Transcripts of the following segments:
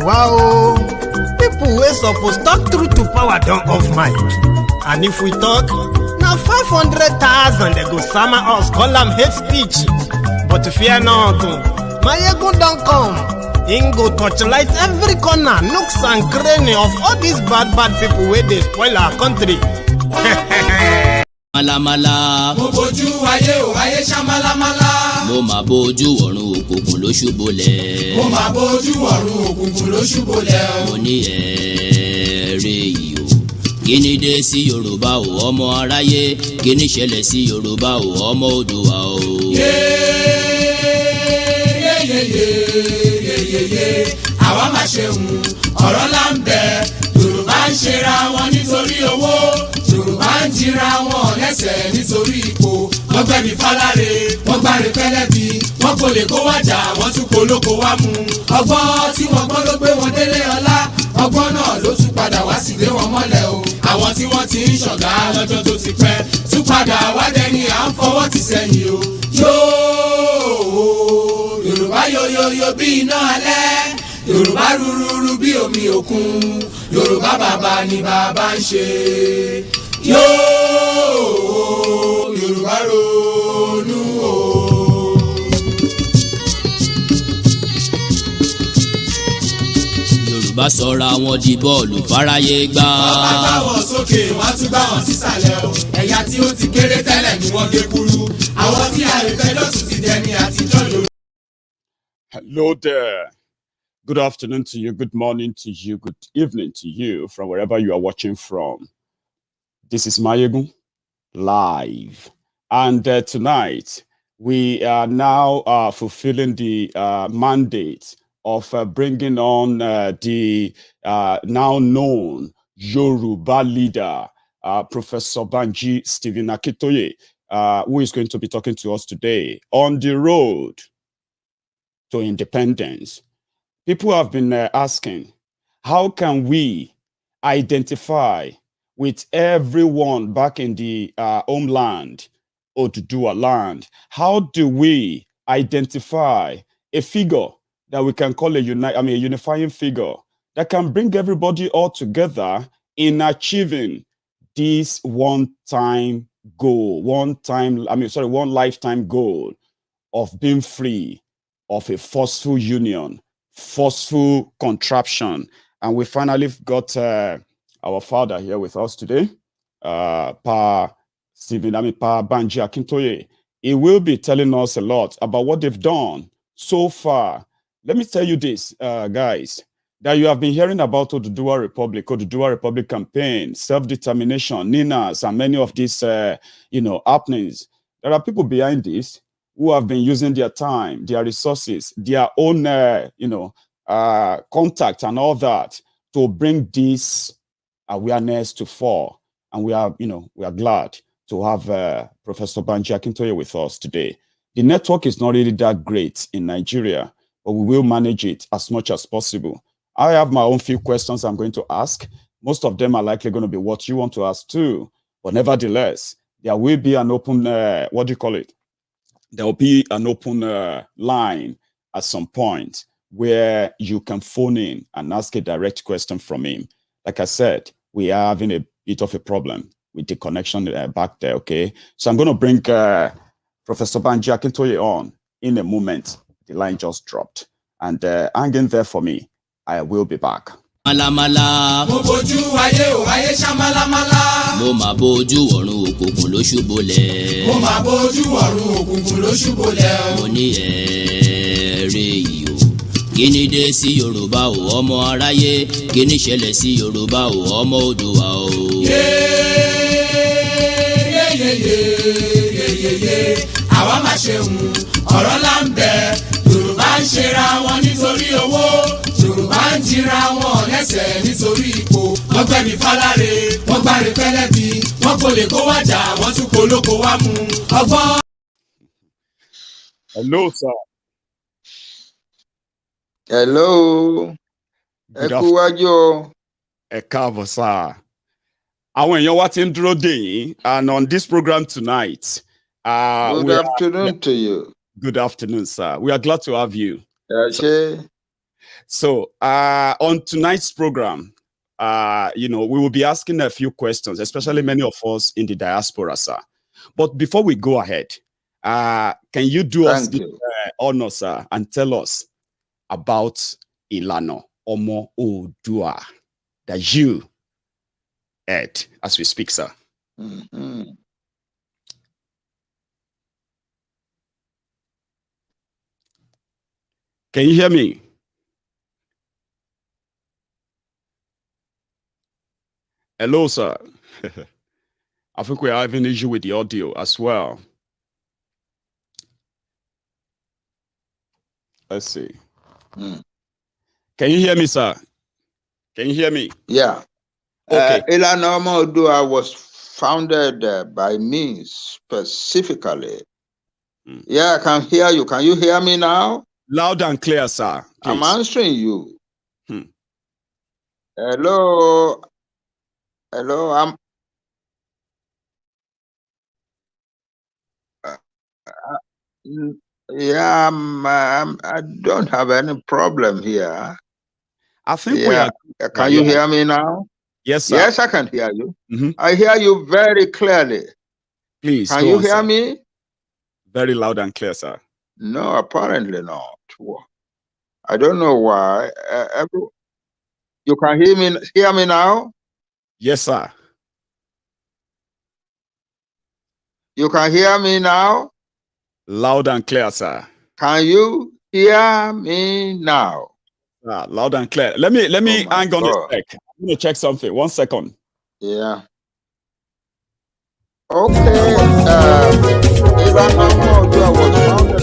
Wow, people wey suppose talk truth to power don't off mic. And if we talk, now 500,000 they go summer us, call them hate speech. But fear not, Maiyegun don't come. He go touchlight every corner, nooks and cranny of all these bad people where they spoil our country. Malamala. Mo bojú ayé o ayé ṣá malamala. Mo máa bojú ọ̀run òkùnkùn ló ṣubúlẹ̀. Mo máa bojú ọ̀run òkùnkùn ló ṣubúlẹ̀. Mo ní ẹ̀ẹ́rẹ́ yìí o. Kí ni dé sí Yorùbá o ọmọ aráyé? Kí ni ṣẹlẹ̀ sí Yorùbá o ọmọ Oodua o? Yeyeyeyeyeyeye àwa máa ṣe hùn ọ̀rọ̀ là ń bẹ. Yorùbá ń ṣera wọn nítorí owó. Yorùbá ń jìra wọn lẹ́sẹ̀ nítorí ipò. Wọ́n gbẹ̀mí fáláre, wọ́n gbáre fẹ́lẹ́bí. Wọ́n kò lè kó wájà, wọ́n tún polóko wá mú. Ọgbọ́n tí wọ́n gbọ́n ló gbé wọn délé ọlá. Ọgbọ́n náà ló tún padà wá sí lé wọn mọ́lẹ̀ o. Àwọn tí wọ́n ti ń ṣọ̀gá lọ́jọ́ tó ti pẹ́. Tún padà wá dẹni à ń fọwọ́ ti sẹ́yìn o. Yóò Yorùbá yoyoyo bí iná alẹ́. Yorùbá rúrúrú bí omi òkun. Yorùbá bàbá ni bàbá ń ṣe. Yorùbá ronú o. Yorùbá sọra wọn di bọ́ọ̀lù fáráyé gbá. Wọ́n bá gbá wọn sókè, wọ́n tún gbá wọn sísàlẹ̀ o. Ẹ̀yà tí ó ti kéré tẹ́lẹ̀ ni wọ́n gé kúrú. Àwọn tí àìfẹ́ lọ́tún ti dẹni àtijọ́ lórí. Hello there. Good afternoon to you, good morning to you, good evening to you from wherever you are watching from. This is Maiyegun live. And tonight, we are now fulfilling the mandate of bringing on the now known Yoruba leader, Professor Banji Stephen Akintoye, who is going to be talking to us today on the road to independence. People have been asking, how can we identify with everyone back in the homeland, Oodua land? How do we identify a figure that we can call a unifying figure that can bring everybody all together in achieving this one-time goal, one lifetime goal of being free of a forceful union, forceful contraption? And we finally got our father here with us today, Pa Banji Akintoye. He will be telling us a lot about what they've done so far. Let me tell you this, guys, that you have been hearing about Oodua Republic campaign, self-determination, Ninas, and many of these, happenings. There are people behind this who have been using their time, their resources, their own, contact and all that to bring this awareness to fore. And we are glad to have Professor Banji Akintoye with us today. The network is not really that great in Nigeria, but we will manage it as much as possible. I have my own few questions I'm going to ask. Most of them are likely going to be what you want to ask too. But nevertheless, there will be an open, there will be an open line at some point where you can phone in and ask a direct question from him. Like I said, we are having a bit of a problem with the connection back there, okay? So I'm going to bring Professor Banji Akintoye on in a moment. The line just dropped. And hang in there for me. I will be back. Malamala. Mo bójú ayé o ayé ṣá malamala. Mo máa bójú ọ̀run òkùnkùn ló ṣubúlẹ̀. Mo máa bójú ọ̀run òkùnkùn ló ṣubúlẹ̀. Mo ní ẹ̀ẹ́rẹ́ yìí o. Kí ni dé sí Yorùbá o ọmọ aráyé? Kí ni ṣẹlẹ̀ sí Yorùbá o ọmọ Oòduà o? Yeyeyeyeyeyeye àwa máa ṣe ọ̀rọ̀ là ń bẹ. Yorùbá ń ṣera wọn nítorí owó. Yorùbá ń jìra wọn lẹ́sẹ̀ nítorí ipò. Wọ́n gbẹ̀mí fáláre, wọ́n gbáre pẹ́lẹ́bí, wọ́n kò lè kó wájà, wọ́n tún kó lóko wá mú ọgbọ́n. Hello, sir. Hello. Ẹ kú wájú o. Ẹ káàbọ̀, sir. Àwọn èèyàn wa ti ń dúró dè yín, and on this program tonight. Good afternoon to you. Good afternoon, sir. We are glad to have you. So, on tonight's program, we will be asking a few questions, especially many of us in the diaspora, sir. But before we go ahead, can you do us the honor, sir, and tell us about Ilana Omo Oodua that you heard as we speak, sir? Mm-hmm. Can you hear me? Hello, sir. I think we are having an issue with the audio as well. Let's see. Can you hear me, sir? Can you hear me? Yeah. Okay. Ilana Oodua was founded by me specifically. Yeah, I can hear you. Can you hear me now? Loud and clear, sir. Please. I'm answering you. Hello. Hello. Yeah, I don't have any problem here. I think we are. Can you hear me now? Yes, sir. Yes, I can hear you. I hear you very clearly. Please. Can you hear me? Very loud and clear, sir. No, apparently not. I don't know why. You can hear me now? Yes, sir. You can hear me now? Loud and clear, sir. Can you hear me now? Loud and clear. Let me hang on a sec. I'm going to check something. 1 second. Yeah. Okay. Ilana Oodua was founded.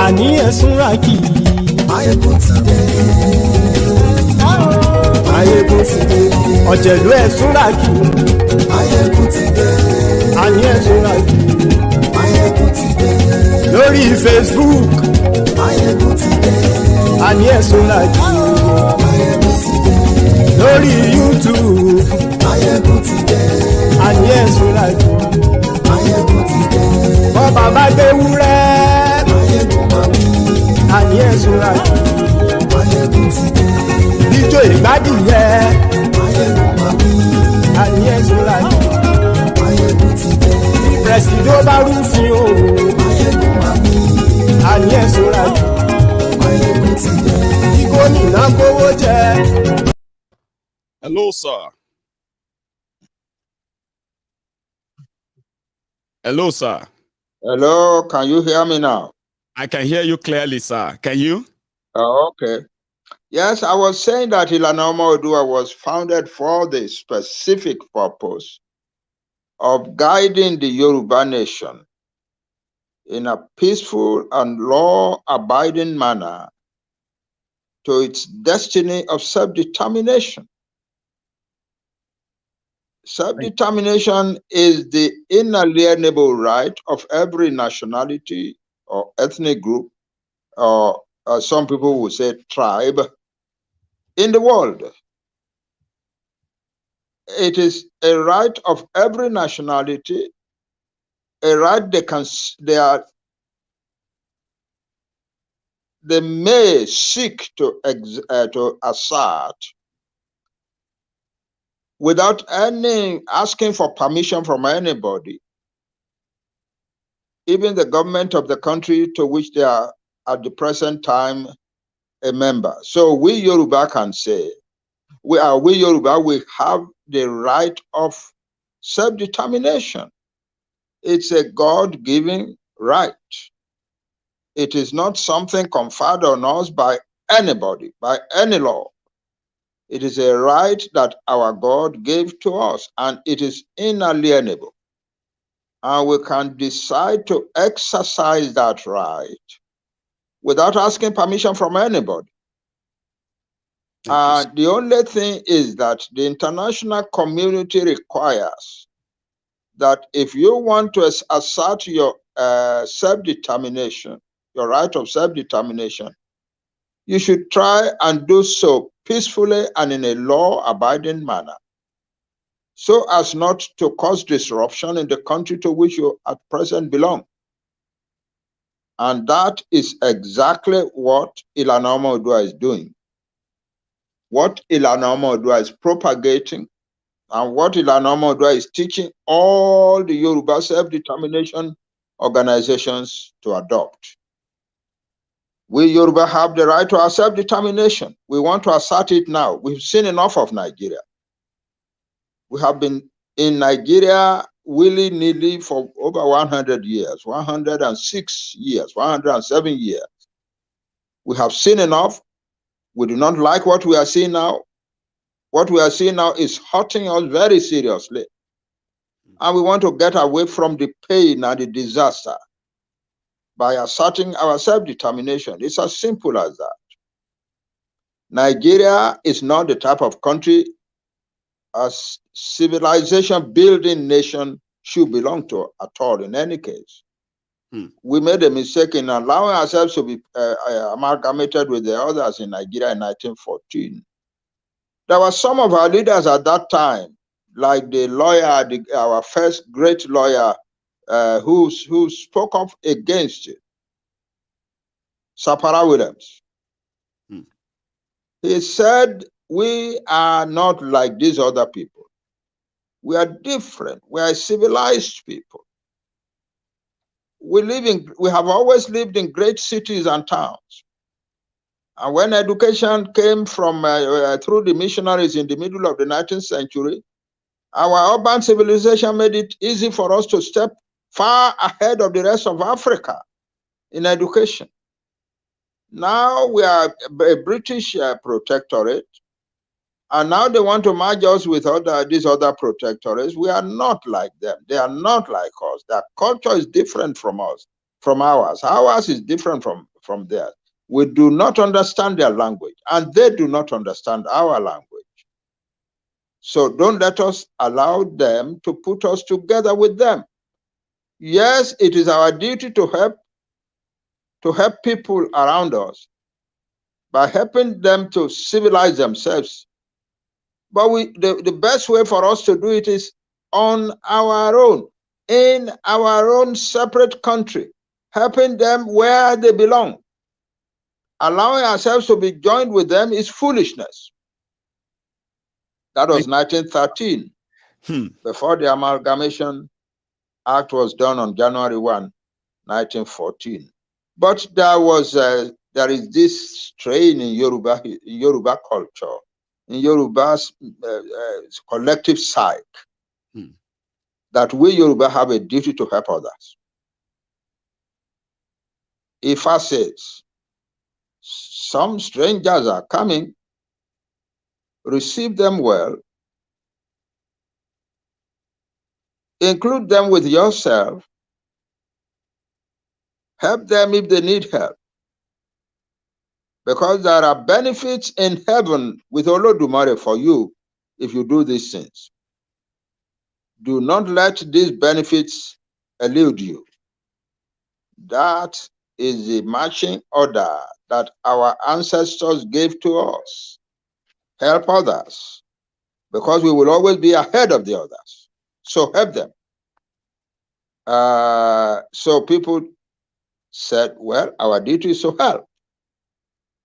Àní ẹ̀sùn ràkì. Maiyegun ti dé. Maiyegun ti dé. Ọ̀jẹ̀lú ẹ̀sùn ràkì. Maiyegun ti dé. Àní ẹ̀sùn ràkì. Maiyegun ti dé. Lórí Facebook. Maiyegun ti dé. Àní ẹ̀sùn ràkì. Maiyegun ti dé. Lórí YouTube. Maiyegun ti dé. Àní ẹ̀sùn ràkì. Maiyegun ti dé. Bọ́ bàbá gbé wúrẹ́. Maiyegun máa wí. Àní ẹ̀sùn ràkì. Maiyegun ti dé. Ijó ìgbádìyẹ. Maiyegun máa wí. Àní ẹ̀sùn ràkì. Maiyegun ti dé. Presido bá rúfin o. Maiyegun máa wí. Àní ẹ̀sùn ràkì. Maiyegun ti dé. Kí gómìnà kówó jẹ. Hello, sir. Hello, sir. Hello, can you hear me now? I can hear you clearly, sir. Can you? Okay. Yes, I was saying that Ilana Oodua was founded for the specific purpose of guiding the Yoruba nation in a peaceful and law-abiding manner to its destiny of self-determination. Self-determination is the inalienable right of every nationality or ethnic group, or some people would say tribe, in the world. It is a right of every nationality, a right they may seek to assert without asking for permission from anybody, even the government of the country to which they are at the present time a member. So we Yoruba can say, we Yoruba, we have the right of self-determination. It's a God-given right. It is not something conferred on us by anybody, by any law. It is a right that our God gave to us, and it is inalienable. And we can decide to exercise that right without asking permission from anybody. The only thing is that the international community requires that if you want to assert your self-determination, your right of self-determination, you should try and do so peacefully and in a law-abiding manner, so as not to cause disruption in the country to which you at present belong. And that is exactly what Ilana Oodua is doing. What Ilana Oodua is propagating, and what Ilana Oodua is teaching all the Yoruba self-determination organizations to adopt. We Yoruba have the right to our self-determination. We want to assert it now. We've seen enough of Nigeria. We have been in Nigeria willy-nilly for over 100 years, 106 years, 107 years. We have seen enough. We do not like what we are seeing now. What we are seeing now is hurting us very seriously. And we want to get away from the pain and the disaster by asserting our self-determination. It's as simple as that. Nigeria is not the type of country a civilization building nation should belong to at all in any case. We made a mistake in allowing ourselves to be amalgamated with the others in Nigeria in 1914. There were some of our leaders at that time, like the lawyer, our first great lawyer, who spoke up against it, Sapara Williams. He said, we are not like these other people. We are different. We are civilized people. We have always lived in great cities and towns. And when education came from through the missionaries in the middle of the 19th century, our urban civilization made it easy for us to step far ahead of the rest of Africa in education. Now we are a British protectorate, and now they want to merge us with these other protectorates. We are not like them. They are not like us. Their culture is different from us, from ours. Ours is different from theirs. We do not understand their language, and they do not understand our language. So don't let us allow them to put us together with them. Yes, it is our duty to help people around us by helping them to civilize themselves. But the best way for us to do it is on our own, in our own separate country, helping them where they belong. Allowing ourselves to be joined with them is foolishness. That was 1913, before the Amalgamation Act was done on January 1, 1914. But there is this strain in Yoruba culture, in Yoruba's collective psyche, that we Yoruba have a duty to help others. Ifa says, some strangers are coming, receive them well, include them with yourself, help them if they need help. Because there are benefits in heaven with Olodumare for you if you do these things. Do not let these benefits elude you. That is the marching order that our ancestors gave to us. Help others, because we will always be ahead of the others. So help them. So people said, well, our duty is to help.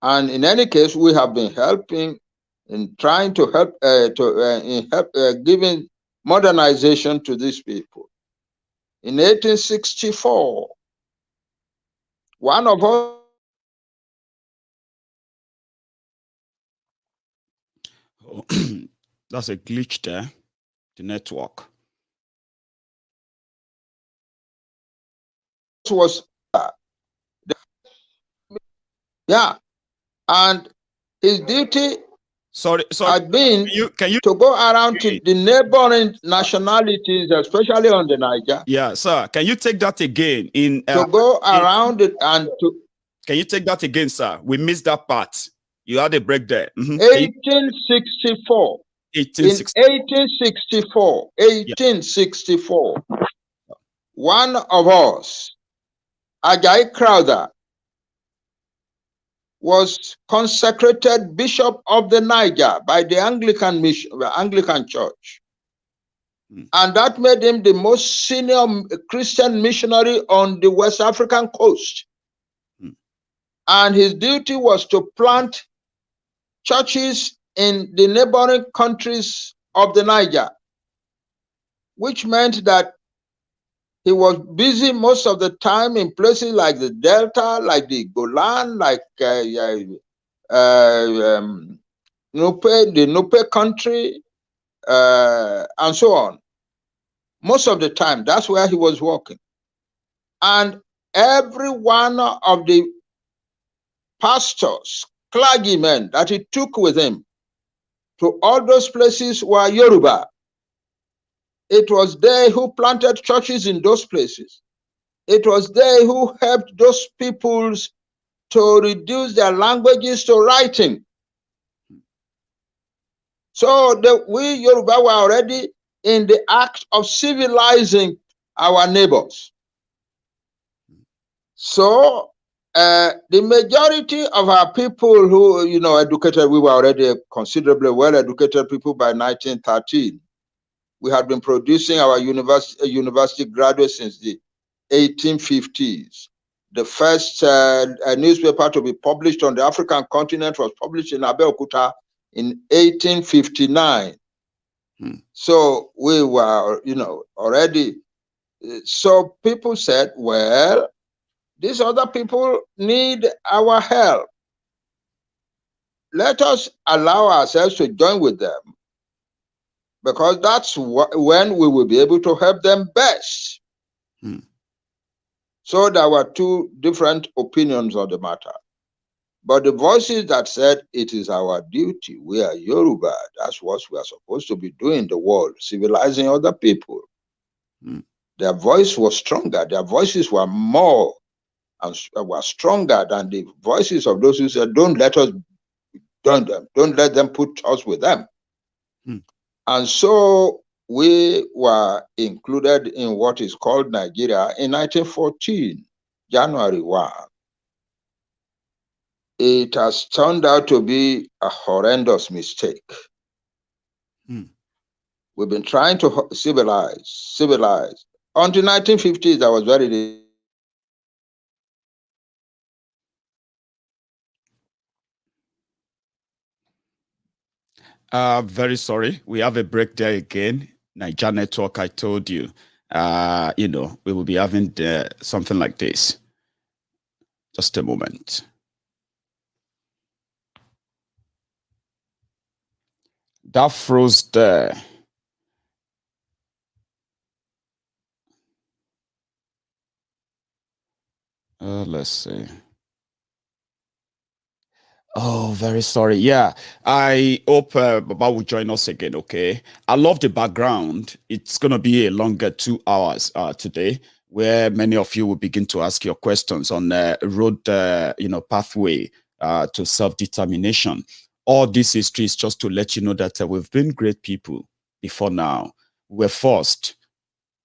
And in any case, we have been helping in trying to help, giving modernization to these people, in 1864. One of us that's a glitch there, the network. was, yeah, and his duty Sorry, had been can you to go around to the neighboring nationalities, especially on the Niger. Yeah, sir. Can you take that again? To go around it and to. Can you take that again, sir? We missed that part. You had a break there. 1864. 1864. One of us, Ajayi Crowther, was consecrated Bishop of the Niger by the Anglican Church. And that made him the most senior Christian missionary on the West African coast. And his duty was to plant churches in the neighboring countries of the Niger, which meant that he was busy most of the time in places like the Delta, like the Golan, like the Nupe country, and so on. Most of the time, that's where he was working. And every one of the pastors, clergymen that he took with him to all those places were Yoruba. It was they who planted churches in those places. It was they who helped those peoples to reduce their languages to writing. So we Yoruba were already in the act of civilizing our neighbors. So the majority of our people who, educated, we were already considerably well-educated people by 1913. We had been producing our university graduates since the 1850s. The first newspaper to be published on the African continent was published in Abeokuta in 1859. So we were, already. So people said, well, these other people need our help. Let us allow ourselves to join with them, because that's when we will be able to help them best. So there were two different opinions on the matter. But the voices that said it is our duty, we are Yoruba, that's what we are supposed to be doing in the world, civilizing other people. Their voice was stronger. Their voices were more and were stronger than the voices of those who said, don't let us join them. Don't let them put us with them. And so we were included in what is called Nigeria in 1914, January 1. It has turned out to be a horrendous mistake. We've been trying to civilize. Until 1950s, I was very... Very sorry. We have a break there again. Niger network, I told you. We will be having something like this. Just a moment. That froze there. Let's see. Oh, very sorry. Yeah, I hope Baba will join us again, okay? I love the background. It's going to be a longer 2 hours today, where many of you will begin to ask your questions on the road, pathway to self-determination. All this history is just to let you know that we've been great people before now. We were forced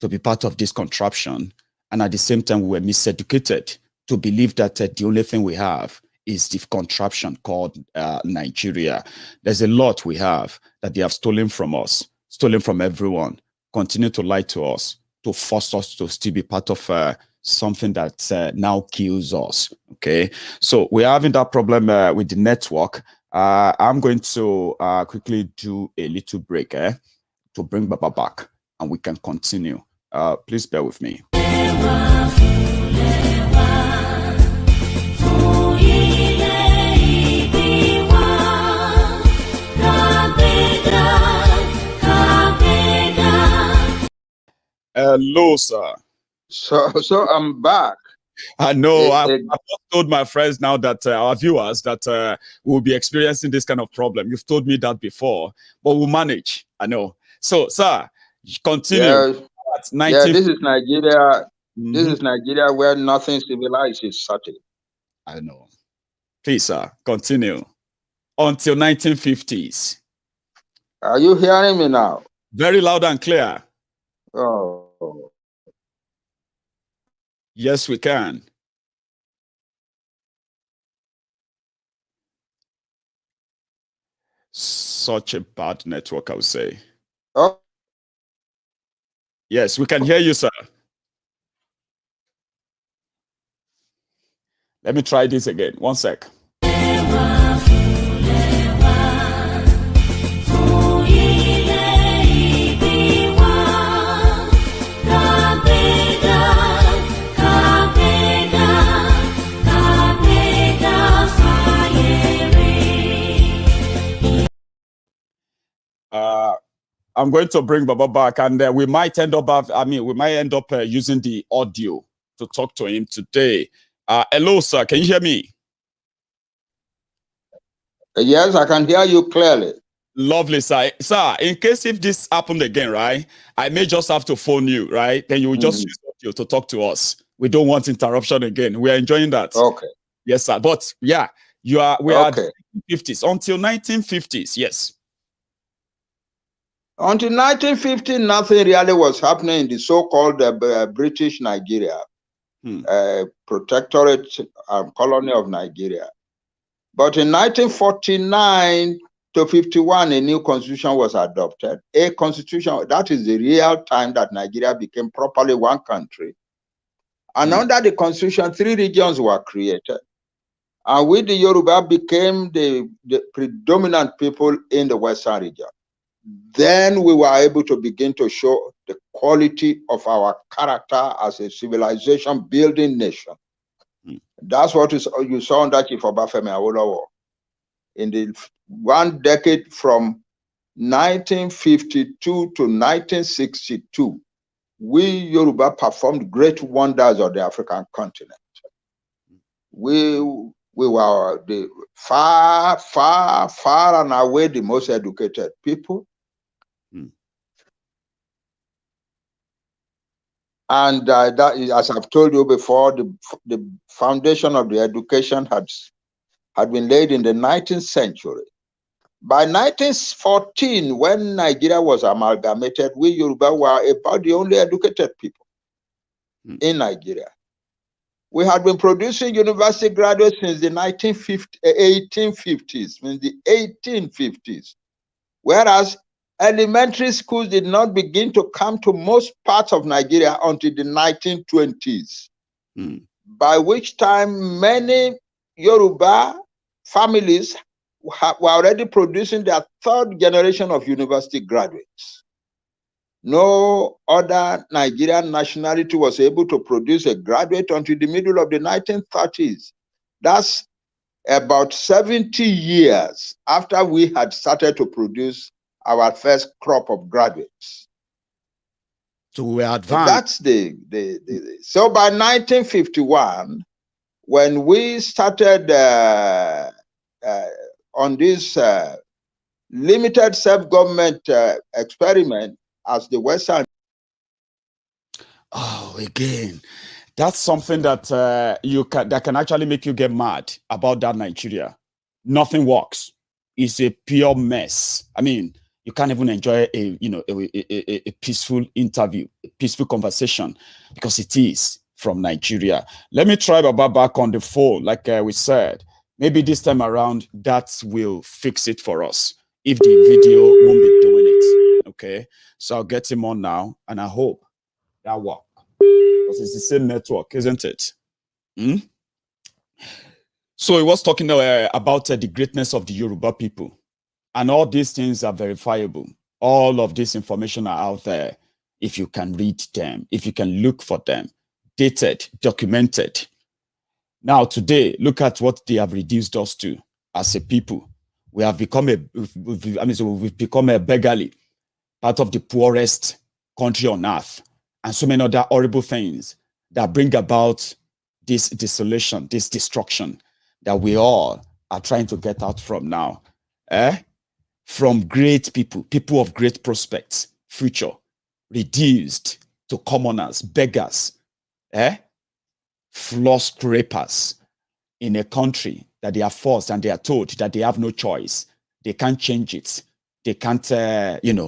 to be part of this contraption, and at the same time, we were miseducated to believe that the only thing we have is the contraption called Nigeria. There's a lot we have that they have stolen from us, stolen from everyone, continue to lie to us, to force us to still be part of something that now kills us, okay? So we're having that problem with the network. I'm going to quickly do a little break to bring Baba back, and we can continue. Please bear with me. Hello, sir. So I'm back. I know. I've just told my friends now that our viewers that we'll be experiencing this kind of problem. You've told me that before, but we'll manage. I know. So, sir, continue. Yeah, this is Nigeria. This Mhm. is Nigeria where nothing civilized is certain. I know. Please, sir, continue. Until 1950s. Are you hearing me now? Very loud and clear. Oh. Yes, we can. Such a bad network, I would say. Oh. Yes, we can hear you, sir. Let me try this again. One sec. I'm going to bring Baba back, and we might end up. We might end up using the audio to talk to him today. Hello, sir. Can you hear me? Yes, I can hear you clearly. Lovely, sir. Sir, in case if this happened again, right, I may just have to phone you, right? Then you will just use audio to talk to us. We don't want interruption again. We are enjoying that. Okay. Yes, sir. But yeah, we are 1950s until 1950s. Yes. Until 1950, nothing really was happening in the so-called British Nigeria, protectorate colony of Nigeria. But in 1949 to 51, a new constitution was adopted. A constitution, that is the real time that Nigeria became properly one country. And under the constitution, 3 regions were created. And we, the Yoruba, became the predominant people in the Western region. Then we were able to begin to show the quality of our character as a civilization building nation. That's what you saw under Chief Obafemi Awolowo. In the 1 decade from 1952 to 1962, we Yoruba performed great wonders on the African continent. We were the far and away the most educated people. And that is, as I've told you before, the foundation of the education had been laid in the 19th century. By 1914, when Nigeria was amalgamated, we Yoruba were about the only educated people in Nigeria. We had been producing university graduates since the 1850s, since the 1850s, whereas elementary schools did not begin to come to most parts of Nigeria until the 1920s, by which time many Yoruba families were already producing their 3rd generation of university graduates. No other Nigerian nationality was able to produce a graduate until the middle of the 1930s. That's about 70 years after we had started to produce our first crop of graduates. So we are advanced. That's so by 1951, when we started on this limited self-government experiment as the Western. Oh, again, that's something that that can actually make you get mad about that Nigeria. Nothing works. It's a pure mess. I mean, you can't even enjoy a peaceful interview, a peaceful conversation, because it is from Nigeria. Let me try Baba back on the phone, like we said. Maybe this time around, that will fix it for us if the video won't be doing it. Okay, so I'll get him on now, and I hope that works. Because it's the same network, isn't it? So he was talking about the greatness of the Yoruba people. And all these things are verifiable. All of this information are out there if you can read them, if you can look for them. dated, documented. Now, today, look at what they have reduced us to as a people. We have become we've become a beggarly, part of the poorest country on earth, and so many other horrible things that bring about this desolation, this destruction that we all are trying to get out from now. From great people of great prospects, future, reduced to commoners, beggars, floor scrapers in a country that they are forced and they are told that they have no choice. They can't change it. They can't,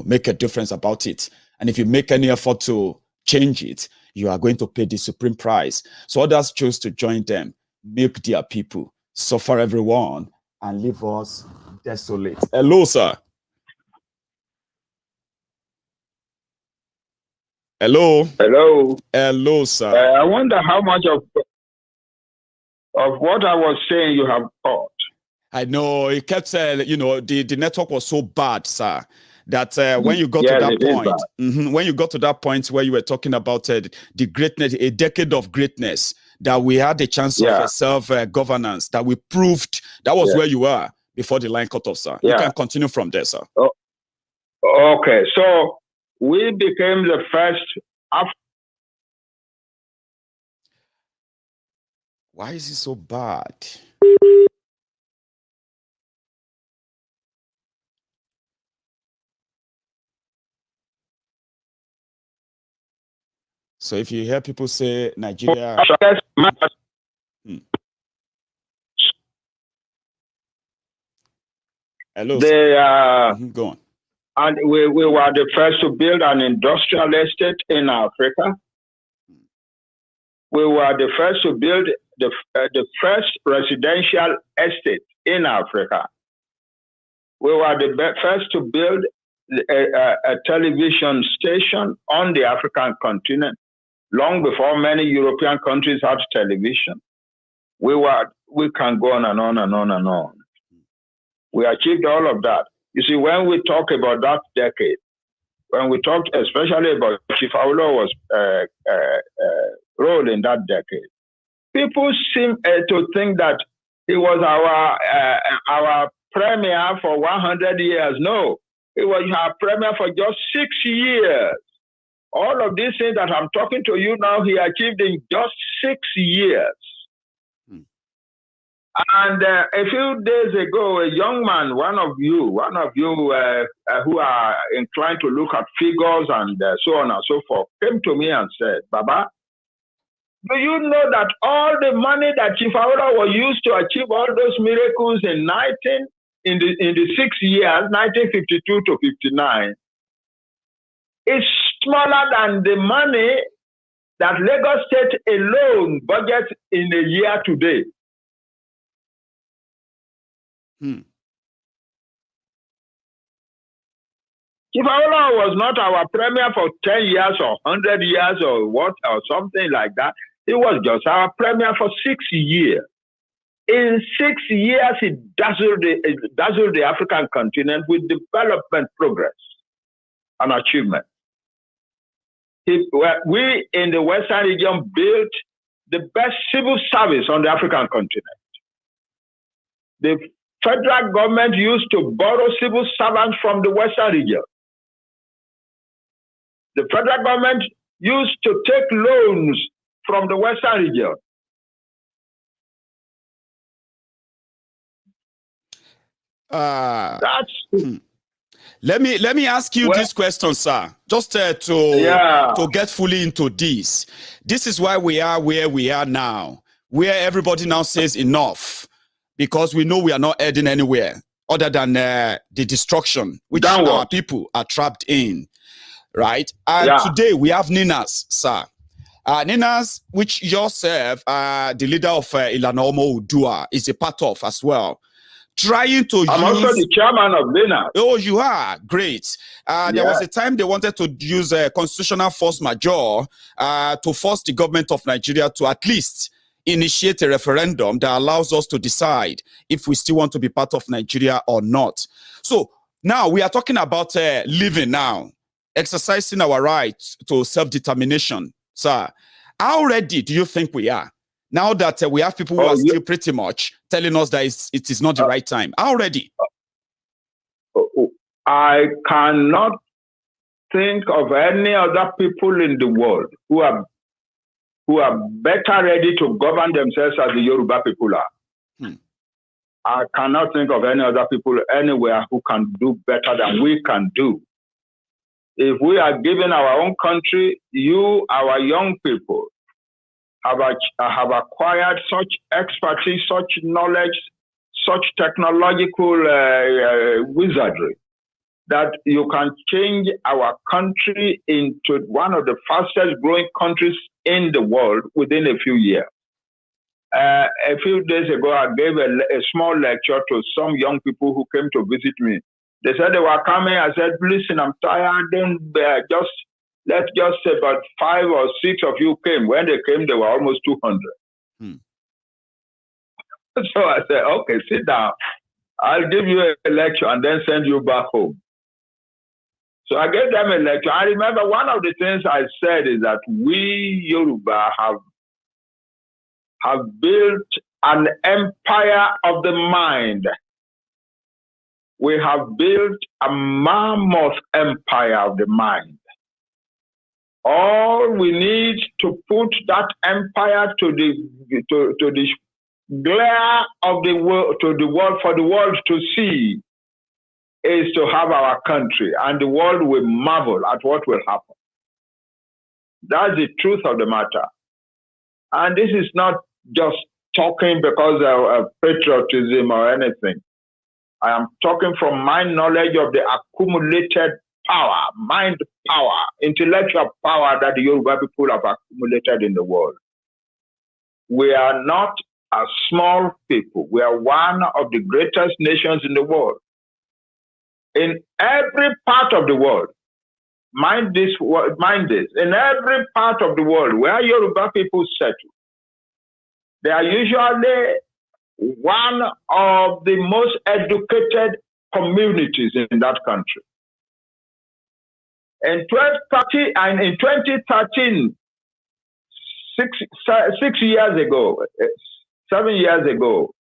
make a difference about it. And if you make any effort to change it, you are going to pay the supreme price. So others chose to join them, milk their people, suffer everyone, and leave us desolate. Hello, sir. Hello. Hello. Hello, sir. I wonder how much of what I was saying you have caught. I know it kept, the network was so bad, sir, that when you got to that point, when you got to that point where you were talking about the greatness, a decade of greatness, that we had a chance of self-governance, that we proved, that was where you were before the line cut off, sir. You can continue from there, sir. Oh, okay, so we became the first. Why is it so bad? So if you hear people say Nigeria... Hello, go on. And we were the first to build an industrial estate in Africa. We were the first to build the first residential estate in Africa. We were the first to build a television station on the African continent, long before many European countries had television. We can go on and on and on and on. We achieved all of that. You see, when we talk about that decade, when we talked especially about Chief Awolowo's role in that decade, people seem to think that he was our premier for 100 years. No, he was our premier for just 6 years. All of these things that I'm talking to you now, he achieved in just 6 years. And a few days ago, a young man, one of you who are inclined to look at figures and so on and so forth, came to me and said, Baba, do you know that all the money that Chief Awolowo used to achieve all those miracles in the 6 years, 1952 to 59, is smaller than the money that Lagos State alone budgets in a year today? Chief Awolowo was not our premier for 10 years or 100 years or something like that. He was just our premier for 6 years. In 6 years, he dazzled the African continent with development progress and achievement. We in the Western region built the best civil service on the African continent. The federal government used to borrow civil servants from the Western region. The federal government used to take loans from the Western region. Let me ask you this question, sir. Just to get fully into this. This is why we are where we are now, where everybody now says enough, because we know we are not heading anywhere other than the destruction which our people are trapped in, right? And today we have Ninas, sir. Ninas, which yourself, the leader of Ilana Oodua, is a part of as well. Trying to I'm also the chairman of Ninas. Oh, you are? Great. There was a time they wanted to use a constitutional force majeure to force the government of Nigeria to at least initiate a referendum that allows us to decide if we still want to be part of Nigeria or not. So now we are talking about living now, exercising our right to self-determination, sir. How ready do you think we are? Now that we have people who are still pretty much telling us that it is not the right time. How ready? I cannot think of any other people in the world who are better ready to govern themselves as the Yoruba people are. I cannot think of any other people anywhere who can do better than we can do. If we are given our own country, our young people, have acquired such expertise, such knowledge, such technological wizardry that you can change our country into one of the fastest growing countries in the world within a few years. A few days ago, I gave a small lecture to some young people who came to visit me. They said they were coming. I said, listen, I'm tired. Let's just say about 5 or 6 of you came. When they came, there were almost 200. So I said, okay, sit down. I'll give you a lecture and then send you back home. So I gave them a lecture. I remember one of the things I said is that we Yoruba have built an empire of the mind. We have built a mammoth empire of the mind. All we need to put that empire to the glare of the world, to the world, for the world to see, is to have our country, and the world will marvel at what will happen. That's the truth of the matter. And this is not just talking because of patriotism or anything. I am talking from my knowledge of the accumulated power, mind power, intellectual power that the Yoruba people have accumulated in the world. We are not a small people. We are one of the greatest nations in the world. In every part of the world, mind this, in every part of the world where Yoruba people settle, they are usually one of the most educated communities in that country. In 2013, 6 years ago, 7 years ago,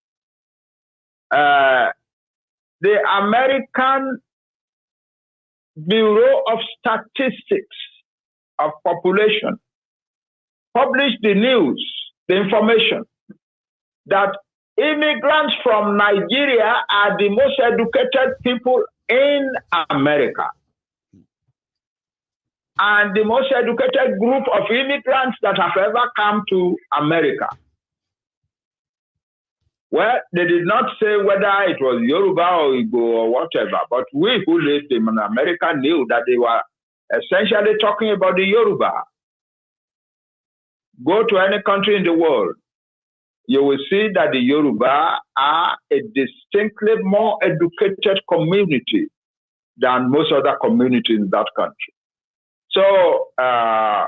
the American Bureau of Statistics of Population published the news, the information, that immigrants from Nigeria are the most educated people in America. And the most educated group of immigrants that have ever come to America. Well, they did not say whether it was Yoruba or Igbo or whatever, but we who lived in America knew that they were essentially talking about the Yoruba. Go to any country in the world, you will see that the Yoruba are a distinctly more educated community than most other communities in that country. So I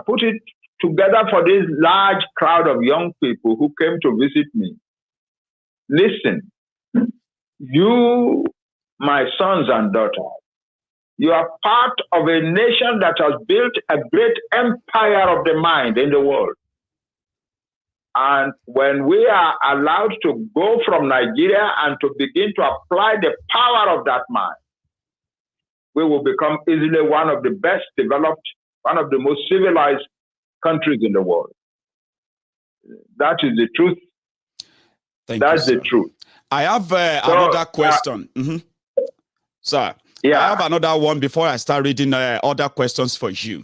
put it together for this large crowd of young people who came to visit me. Listen, you, my sons and daughters, you are part of a nation that has built a great empire of the mind in the world. And when we are allowed to go from Nigeria and to begin to apply the power of that mind, we will become easily one of the best developed, one of the most civilized countries in the world. That is the truth. That's the truth. I have another question. Sir, I have another one before I start reading other questions for you.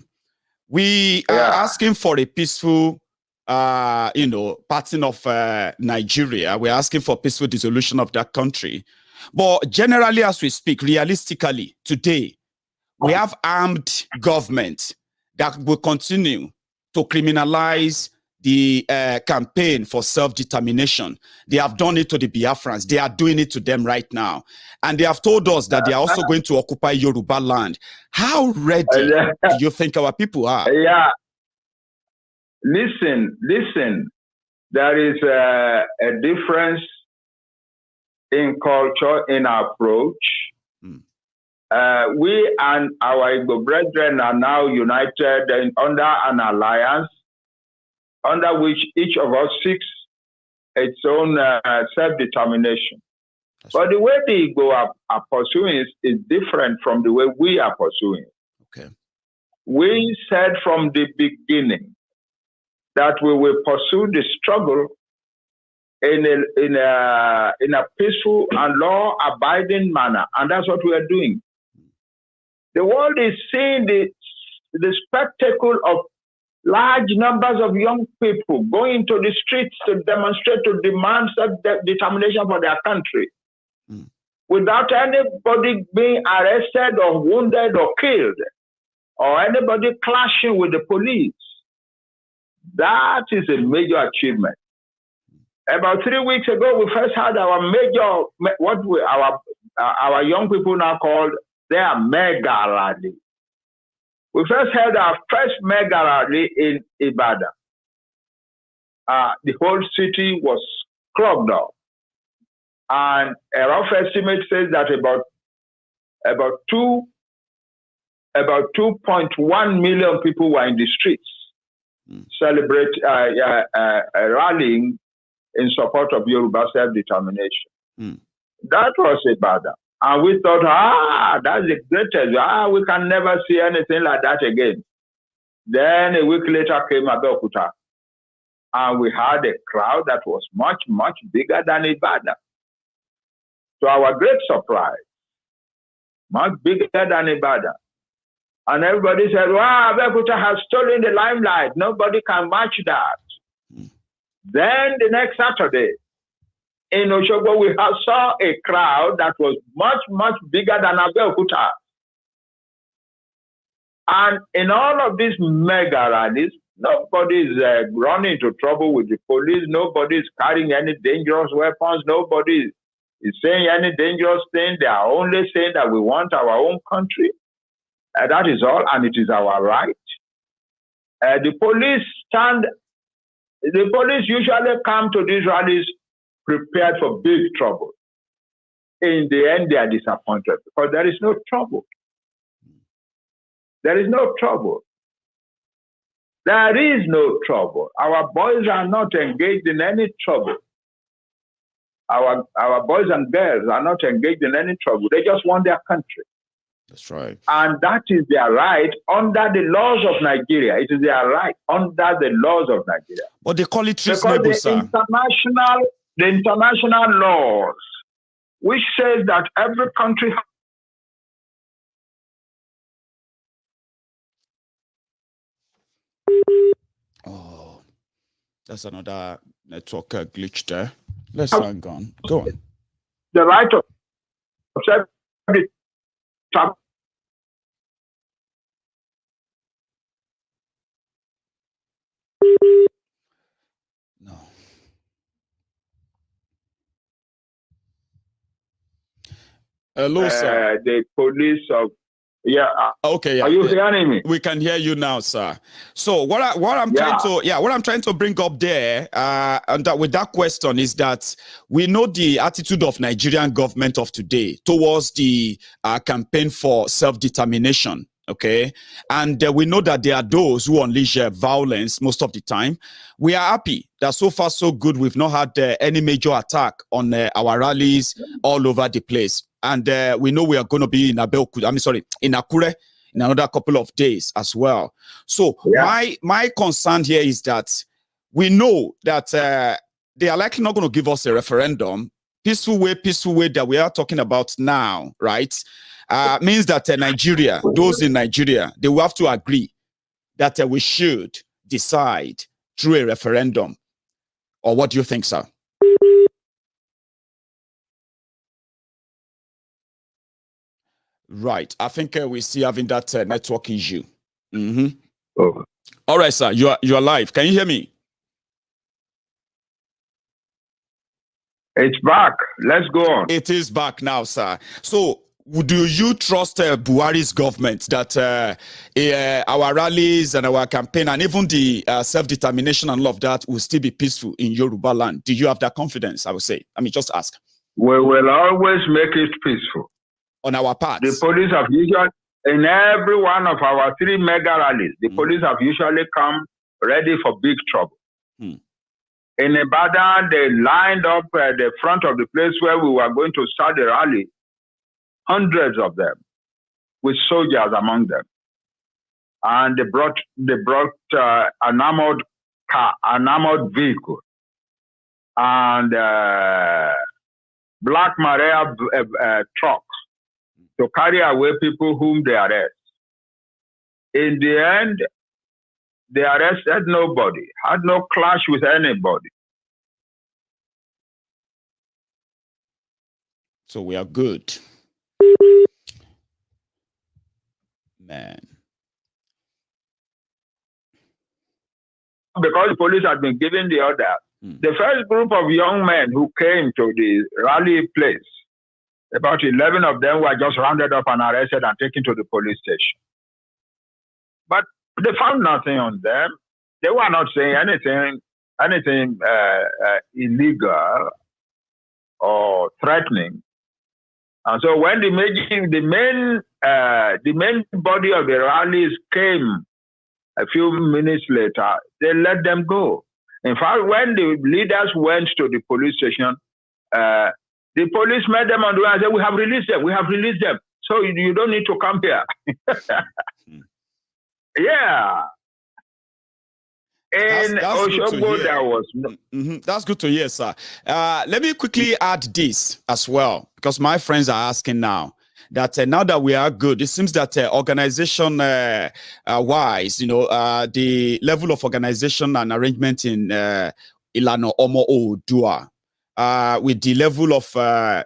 We are asking for a peaceful, parting of Nigeria. We're asking for peaceful dissolution of that country. But generally, as we speak, realistically, today, we have armed government that will continue to criminalize the campaign for self-determination. They have done it to the Biafrans. They are doing it to them right now. And they have told us that they are also going to occupy Yoruba land. How ready do you think our people are? Yeah. Listen. There is a difference in culture, in approach. We and our Igbo brethren are now united under an alliance under which each of us seeks its own self-determination. But the way the Igbo are pursuing is different from the way we are pursuing. Okay. We said from the beginning that we will pursue the struggle in a peaceful and law-abiding manner, and that's what we are doing. The world is seeing the spectacle of large numbers of young people going to the streets to demonstrate, to demand self-determination for their country, without anybody being arrested or wounded or killed, or anybody clashing with the police. That is a major achievement. About 3 weeks ago, we first had our major, our young people now called their mega rally. We first had our first mega rally in Ibadan. The whole city was clogged up. And a rough estimate says that about 2.1 million people were in the streets rallying in support of Yoruba self-determination. That was Ibadan. And we thought, that's the greatest. We can never see anything like that again. Then a week later came Abeokuta. And we had a crowd that was much, much bigger than Ibadan. To our great surprise, much bigger than Ibadan. And everybody said, wow, Abeokuta has stolen the limelight. Nobody can match that. Then the next Saturday, in Osogbo, we saw a crowd that was much, much bigger than Abeokuta. And in all of these mega rallies, nobody is running into trouble with the police. Nobody is carrying any dangerous weapons. Nobody is saying any dangerous thing. They are only saying that we want our own country. That is all, and it is our right. The police usually come to these rallies prepared for big trouble. In the end, they are disappointed because there is no trouble. There is no trouble. There is no trouble. Our boys are not engaged in any trouble. Our boys and girls are not engaged in any trouble. They just want their country. That's right. And that is their right under the laws of Nigeria. It is their right under the laws of Nigeria. But they call it treasonable, sir. The international laws, which says that every country has that's another network glitch there. Let's hang on. Go on. The right of self-determination. No. Hello, sir. The police of okay. Yeah. Are you hearing me? We can hear you now, sir. So what I'm trying to bring up there, and that with that question is that we know the attitude of Nigerian government of today towards the campaign for self-determination. Okay, and we know that there are those who unleash violence most of the time. We are happy that so far so good. We've not had any major attack on our rallies all over the place. And we know we are going to be in in Akure in another couple of days as well. So my concern here is that we know that they are likely not going to give us a referendum. Peaceful way that we are talking about now, right? Means that Nigeria, those in Nigeria, they will have to agree that we should decide through a referendum. Or what do you think, sir? Right. I think we're still having that network issue. Oh. All right, sir. You are live. Can you hear me? It's back. Let's go on. It is back now, sir. So, do you trust Buhari's government that our rallies and our campaign and even the self-determination and all of that will still be peaceful in Yoruba land? Do you have that confidence, I would say? I mean, just ask. We will always make it peaceful. on our part. The police have usually, in every one of our 3 mega rallies, the police have usually come ready for big trouble. In Ibadan, they lined up at the front of the place where we were going to start the rally, hundreds of them, with soldiers among them. And they brought an armored vehicle and Black Maria trucks to carry away people whom they arrest. In the end, they arrested nobody, had no clash with anybody. So we are good. Man. Because the police had been given the order, the first group of young men who came to the rally place, about 11 of them were just rounded up and arrested and taken to the police station. But they found nothing on them. They were not saying anything illegal or threatening. And so when the main body of the rallies came a few minutes later, they let them go. In fact, when the leaders went to the police station, the police met them on the way and said, "We have released them. We have released them. So you don't need to come here." Yeah. In Oshogbo, there was that's good to hear, sir. Let me quickly add this as well, because my friends are asking now that now that we are good, it seems that organization wise, the level of organization and arrangement in Ilana Omo Oodua, with the level of the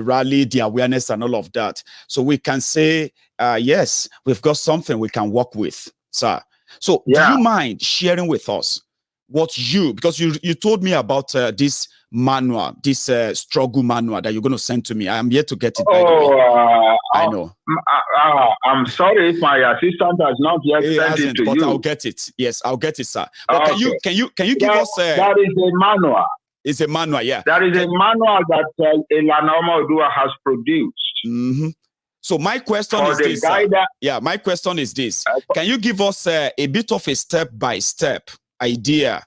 rally, the awareness and all of that. So we can say, yes, we've got something we can work with, sir. So do you mind sharing with us because you told me about this manual, this struggle manual that you're going to send to me. I am yet to get it, by the way. I know. I'm sorry if my assistant has not yet sent it to you. But I'll get it. Yes, I'll get it, sir. But okay. Can you give us... that is a manual. It's a manual, yeah. That is a manual that Ilana Oodua has produced. So my question is this. My question is this. Can you give us a bit of a step-by-step idea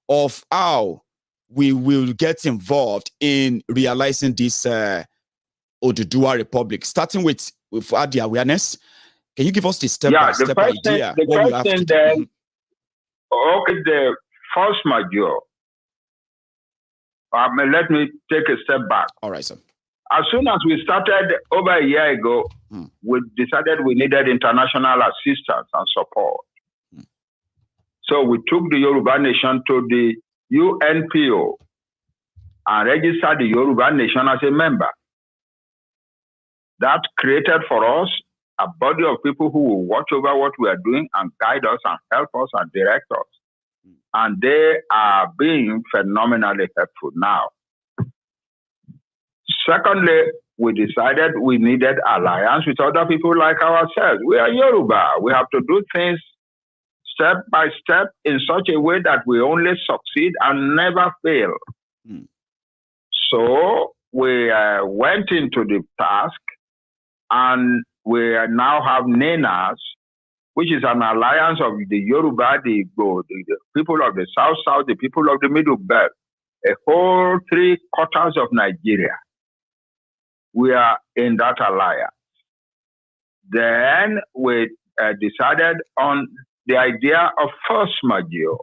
of how we will get involved in realizing this Oodua Republic, starting with the awareness? Can you give us the step-by-step idea? The force majeure. Let me take a step back. All right, sir. As soon as we started over a year ago, we decided we needed international assistance and support. So we took the Yoruba nation to the UNPO and registered the Yoruba nation as a member. That created for us a body of people who will watch over what we are doing and guide us and help us and direct us. And they are being phenomenally helpful now. Secondly, we decided we needed alliance with other people like ourselves. We are Yoruba. We have to do things step by step in such a way that we only succeed and never fail. So we went into the task, and we now have NENAS, which is an alliance of the Yoruba, the people of the South, the people of the Middle Belt, a whole 3/4 of Nigeria. We are in that alliance. Then we decided on the idea of force majeure.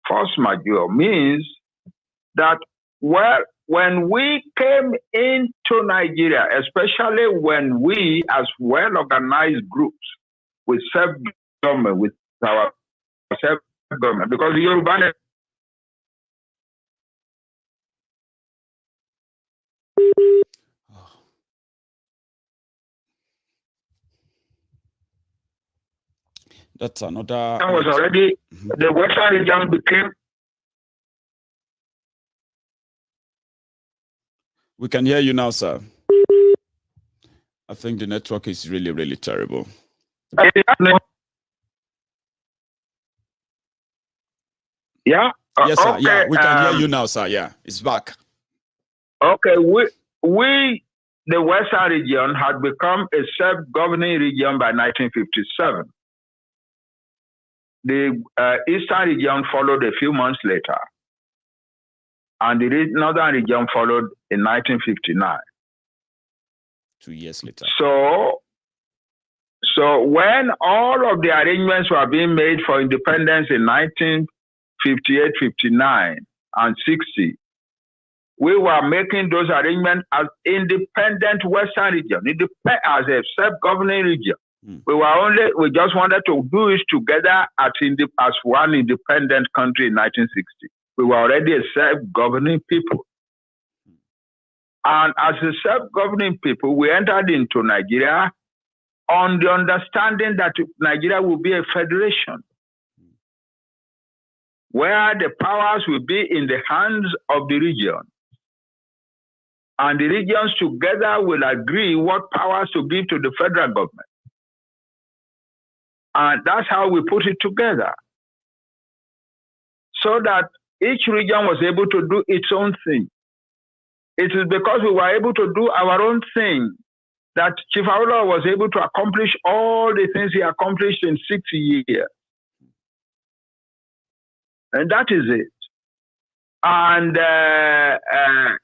Force majeure means that, when we came into Nigeria, especially when we, as well-organized groups, with self-government, with our self-government, because the Yoruba... That's another... That was already... The Western region became... We can hear you now, sir. I think the network is really, really terrible. Yeah? Yes, sir. Yeah, we can hear you now, sir. Yeah, it's back. Okay, we the Western region had become a self-governing region by 1957. The Eastern region followed a few months later, and the Northern region followed in 1959. 2 years later. So when all of the arrangements were being made for independence in 1958, 59, and 60, we were making those arrangements as independent Western region, as a self-governing region. We just wanted to do it together as one independent country in 1960. We were already a self-governing people. And as a self-governing people, we entered into Nigeria on the understanding that Nigeria will be a federation, where the powers will be in the hands of the region. And the regions together will agree what powers to give to the federal government. And that's how we put it together. So that each region was able to do its own thing. It is because we were able to do our own thing that Chief Awolowo was able to accomplish all the things he accomplished in 6 years. And that is it. And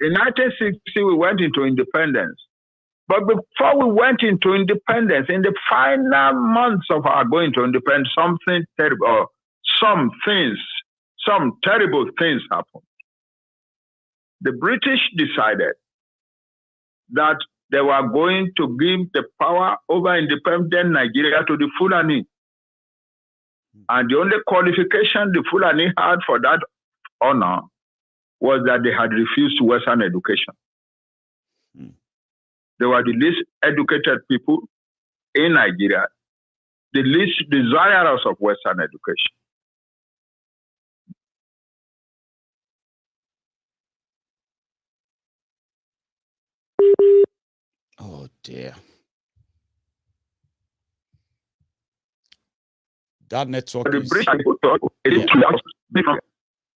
in 1960, we went into independence. But before we went into independence, in the final months of our going to independence, something terrible, or some terrible things happened. The British decided that they were going to give the power over independent Nigeria to the Fulani. And the only qualification the Fulani had for that honor was that they had refused Western education. They were the least educated people in Nigeria, the least desirous of Western education. Oh dear. That network is...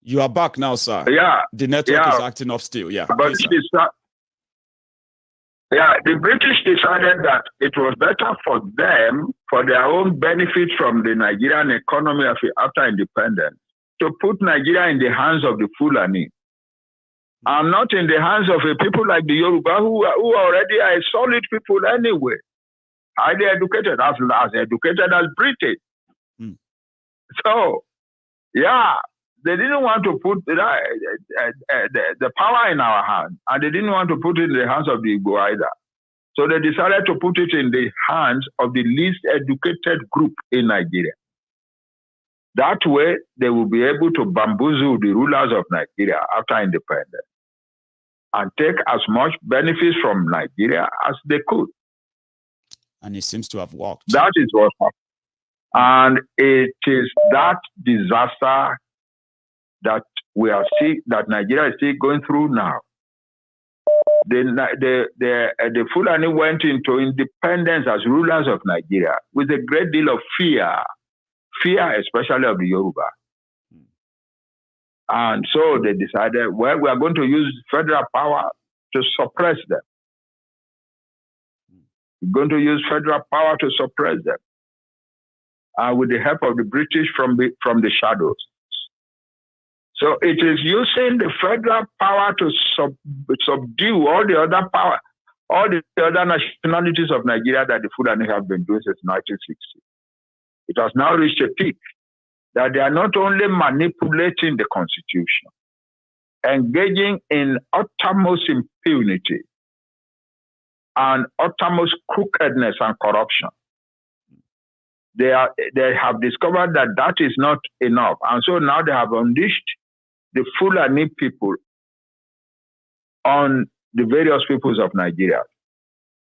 You are back now, sir. Yeah. The network is acting up still. Yeah. But the British decided that it was better for them, for their own benefit from the Nigerian economy after independence, to put Nigeria in the hands of the Fulani, and not in the hands of a people like the Yoruba, who already are solid people anyway, highly educated, as educated as British. So, yeah, they didn't want to put the power in our hands, and they didn't want to put it in the hands of the Igbo either. So they decided to put it in the hands of the least educated group in Nigeria. That way, they will be able to bamboozle the rulers of Nigeria after independence and take as much benefits from Nigeria as they could. And it seems to have worked. That is what happened. And it is that disaster that we are seeing, that Nigeria is still going through now. The Fulani went into independence as rulers of Nigeria with a great deal of fear especially of the Yoruba. And so they decided, well, we are going to use federal power to suppress them. We're going to use federal power to suppress them. With the help of the British from the shadows. So it is using the federal power to subdue all the other power, all the other nationalities of Nigeria that the Fulani have been doing since 1960. It has now reached a peak that they are not only manipulating the Constitution, engaging in uttermost impunity and uttermost crookedness and corruption. They have discovered that that is not enough. And so now they have unleashed the Fulani people on the various peoples of Nigeria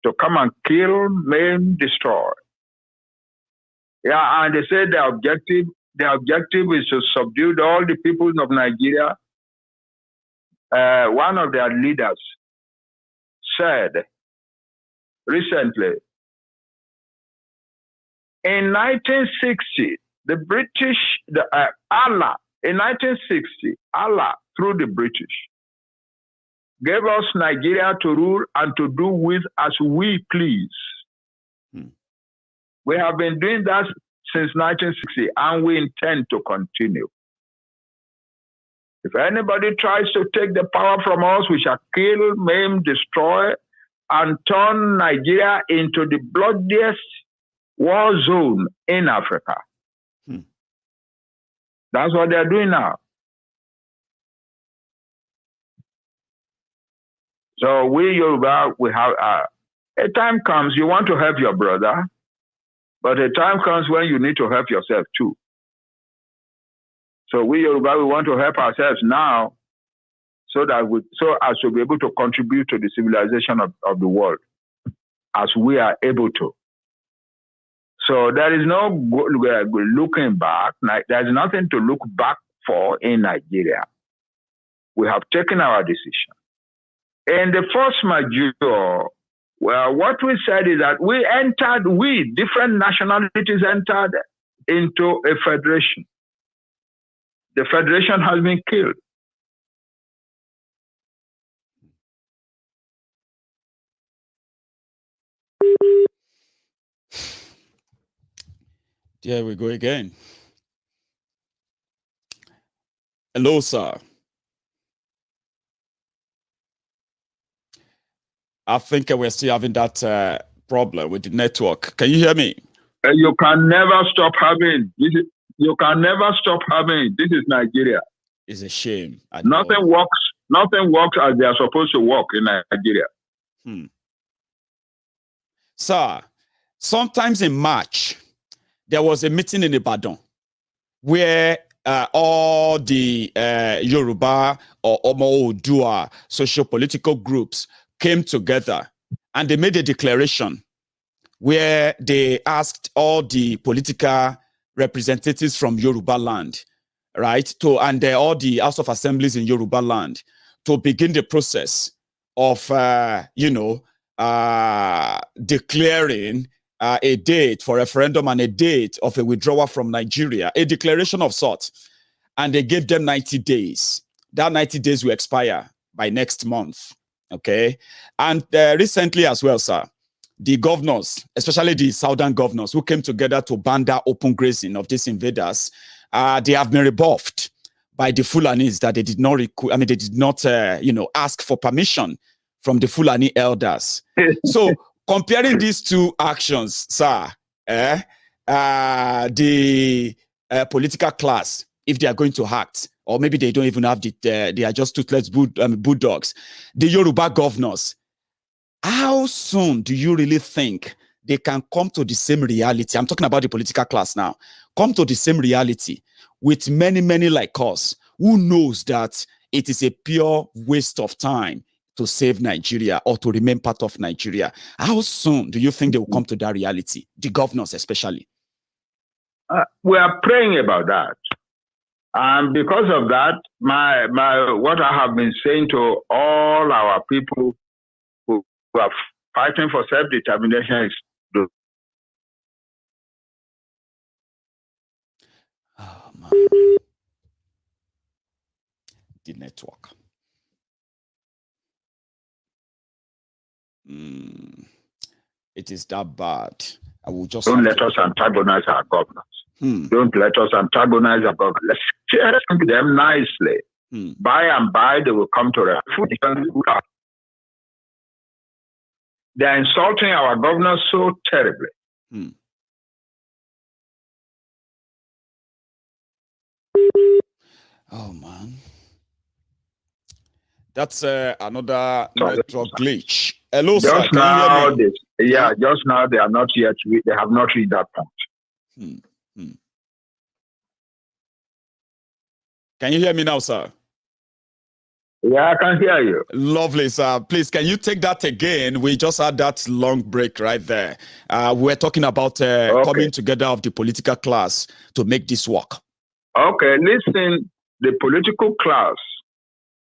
to come and kill, maim, destroy. Yeah, and they say the objective is to subdue all the peoples of Nigeria. One of their leaders said recently, in 1960, the British, Allah, in 1960, Allah, through the British, gave us Nigeria to rule and to do with as we please. We have been doing that since 1960, and we intend to continue. If anybody tries to take the power from us, we shall kill, maim, destroy, and turn Nigeria into the bloodiest war zone in Africa. That's what they're doing now. So we Yoruba, we have a time comes you want to help your brother, but a time comes when you need to help yourself too. So we Yoruba, we want to help ourselves now, so as to be able to contribute to the civilization of the world, as we are able to. So there is no looking back. There is nothing to look back for in Nigeria. We have taken our decision. In the first major, well, what we said is that different nationalities entered into a federation. The federation has been killed. There we go again. Hello, sir. I think we're still having that problem with the network. Can you hear me? You can never stop having. You can never stop having. This is Nigeria. It's a shame. Nothing works as they are supposed to work in Nigeria. Sir, sometimes in March, there was a meeting in Ibadan where all the Yoruba or Oodua socio-political groups came together and they made a declaration where they asked all the political representatives from Yoruba land, right, and all the House of Assemblies in Yoruba land to begin the process of, declaring a date for referendum and a date of a withdrawal from Nigeria, a declaration of sorts. And they gave them 90 days. That 90 days will expire by next month. Okay. And recently as well, sir, the governors, especially the southern governors who came together to ban that open grazing of these invaders, they have been rebuffed by the Fulanis that they did not, they did not, ask for permission from the Fulani elders. So comparing these two actions, sir, the political class, if they are going to act, or maybe they don't even have they are just toothless bulldogs, the Yoruba governors, how soon do you really think they can come to the same reality? I'm talking about the political class now. Come to the same reality with many, many like us who knows that it is a pure waste of time to save Nigeria or to remain part of Nigeria. How soon do you think they will come to that reality? The governors especially. We are praying about that. And because of that, what I have been saying to all our people who are fighting for self-determination is do. Oh, man. The network. It is that bad. I will just don't let us antagonize our governors. Don't let us antagonize our government. Let's treat them nicely. By and by, they will come to refute. They are insulting our governors so terribly. Oh, man. That's another network glitch. Hello, just sir. Now, just now they are not yet. They have not reached that point. Can you hear me now, sir? Yeah, I can hear you. Lovely, sir. Please, can you take that again? We just had that long break right there. We're talking about coming together of the political class to make this work. Okay, listen, the political class,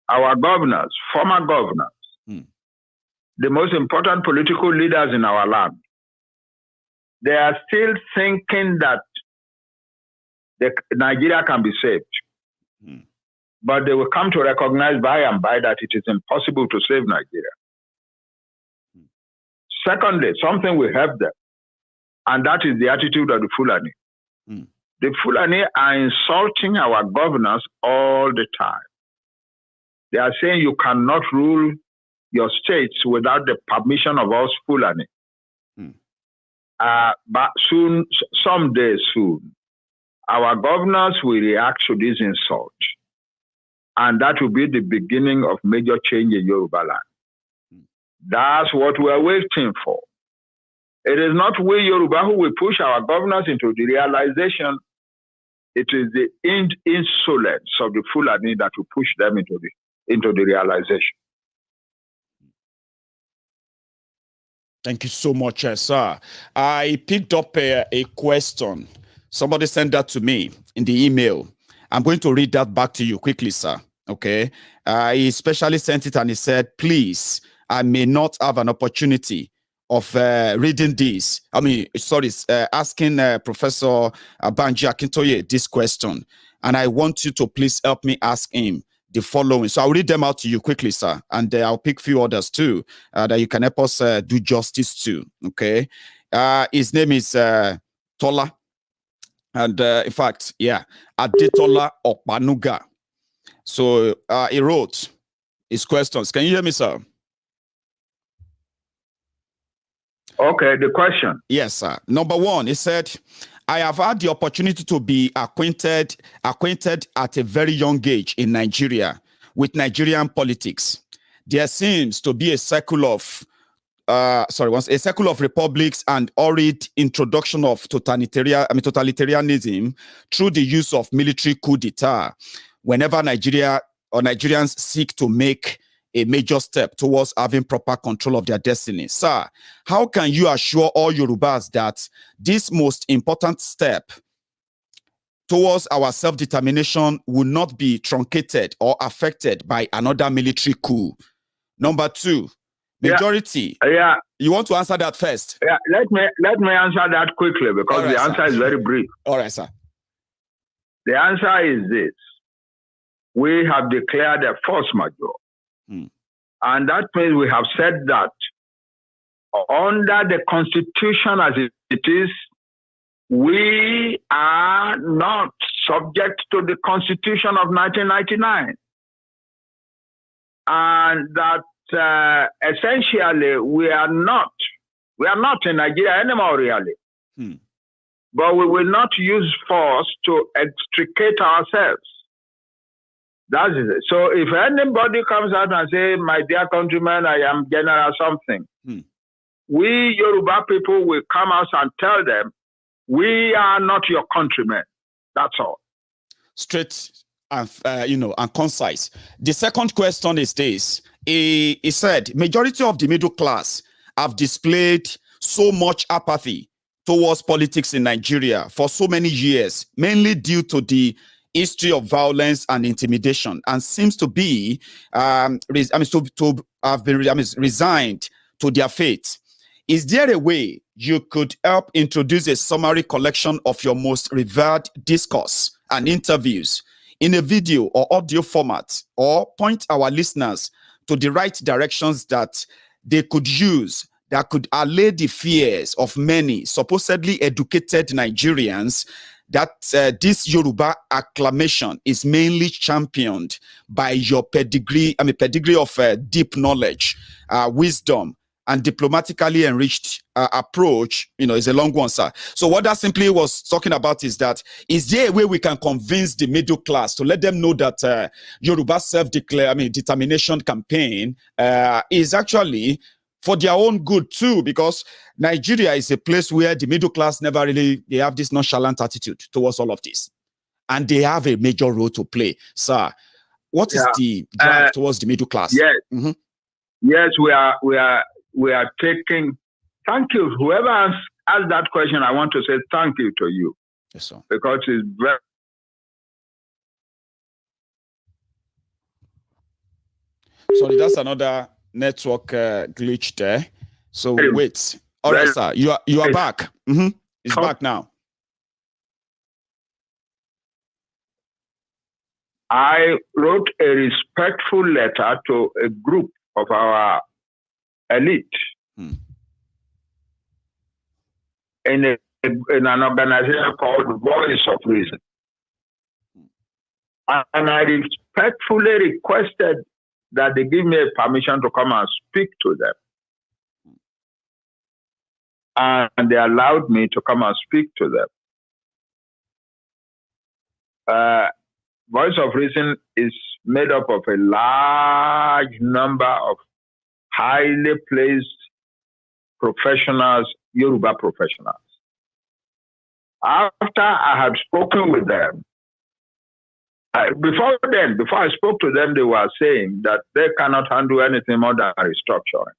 our governors, former governors, the most important political leaders in our land, they are still thinking that Nigeria can be saved. but they will come to recognize by and by that it is impossible to save Nigeria. Secondly, something will help them, and that is the attitude of the Fulani. The Fulani are insulting our governors all the time. They are saying you cannot rule your states without the permission of us Fulani. But soon, someday soon, our governors will react to this insult. And that will be the beginning of major change in Yoruba land. That's what we are waiting for. It is not we Yoruba who will push our governors into the realization. It is the insolence of the Fulani that will push them into the realization. Thank you so much, sir. I picked up a question. Somebody sent that to me in the email. I'm going to read that back to you quickly, sir. Okay. He especially sent it and he said, please, I may not have an opportunity of reading this. Asking Professor Banji Akintoye this question. And I want you to please help me ask him the following. So I'll read them out to you quickly, sir. And I'll pick a few others too that you can help us do justice to. Okay. His name is Tola. And in fact, yeah, Adetola Opanuga. So he wrote his questions. Can you hear me, sir? Okay, the question. Yes, sir. Number one, he said, I have had the opportunity to be acquainted at a very young age in Nigeria with Nigerian politics. There seems to be a cycle of republics and horrid introduction of totalitarianism through the use of military coup d'etat whenever Nigeria or Nigerians seek to make a major step towards having proper control of their destiny. Sir, how can you assure all Yorubas that this most important step towards our self-determination will not be truncated or affected by another military coup? Number two, majority. Yeah. You want to answer that first? Yeah. Let me answer that quickly because the answer is very brief. All right, sir. The answer is this. We have declared a force majeure. And that means we have said that under the Constitution as it is, we are not subject to the Constitution of 1999. And that essentially we are not in Nigeria anymore, really. But we will not use force to extricate ourselves. That is it. So if anybody comes out and say, my dear countrymen, I am general something, we Yoruba people will come out and tell them, we are not your countrymen. That's all. Straight and and concise. The second question is this. He said, majority of the middle class have displayed so much apathy towards politics in Nigeria for so many years, mainly due to the history of violence and intimidation, and seems to be have been resigned to their fate. Is there a way you could help introduce a summary collection of your most revered discourse and interviews in a video or audio format, or point our listeners to the right directions that they could use that could allay the fears of many supposedly educated Nigerians that this Yoruba acclamation is mainly championed by your pedigree of deep knowledge, wisdom, and diplomatically enriched approach, is a long one, sir. So what that simply was talking about is that, is there a way we can convince the middle class to let them know that Yoruba determination campaign is actually for their own good too, because Nigeria is a place where the middle class they have this nonchalant attitude towards all of this. And they have a major role to play. Sir, what is the drive towards the middle class? Yes. Yes, we are taking, thank you. Whoever asked that question, I want to say thank you to you. Yes, sir. Because it's very... Sorry, that's another network glitch there. So wait. All right, sir. You are back. It's back now. I wrote a respectful letter to a group of our elite in an organization called Voice of Reason. And I respectfully requested that they give me a permission to come and speak to them. And they allowed me to come and speak to them. Voice of Reason is made up of a large number of highly placed professionals, Yoruba professionals. After I had spoken with them, before I spoke to them, they were saying that they cannot handle anything more than restructuring.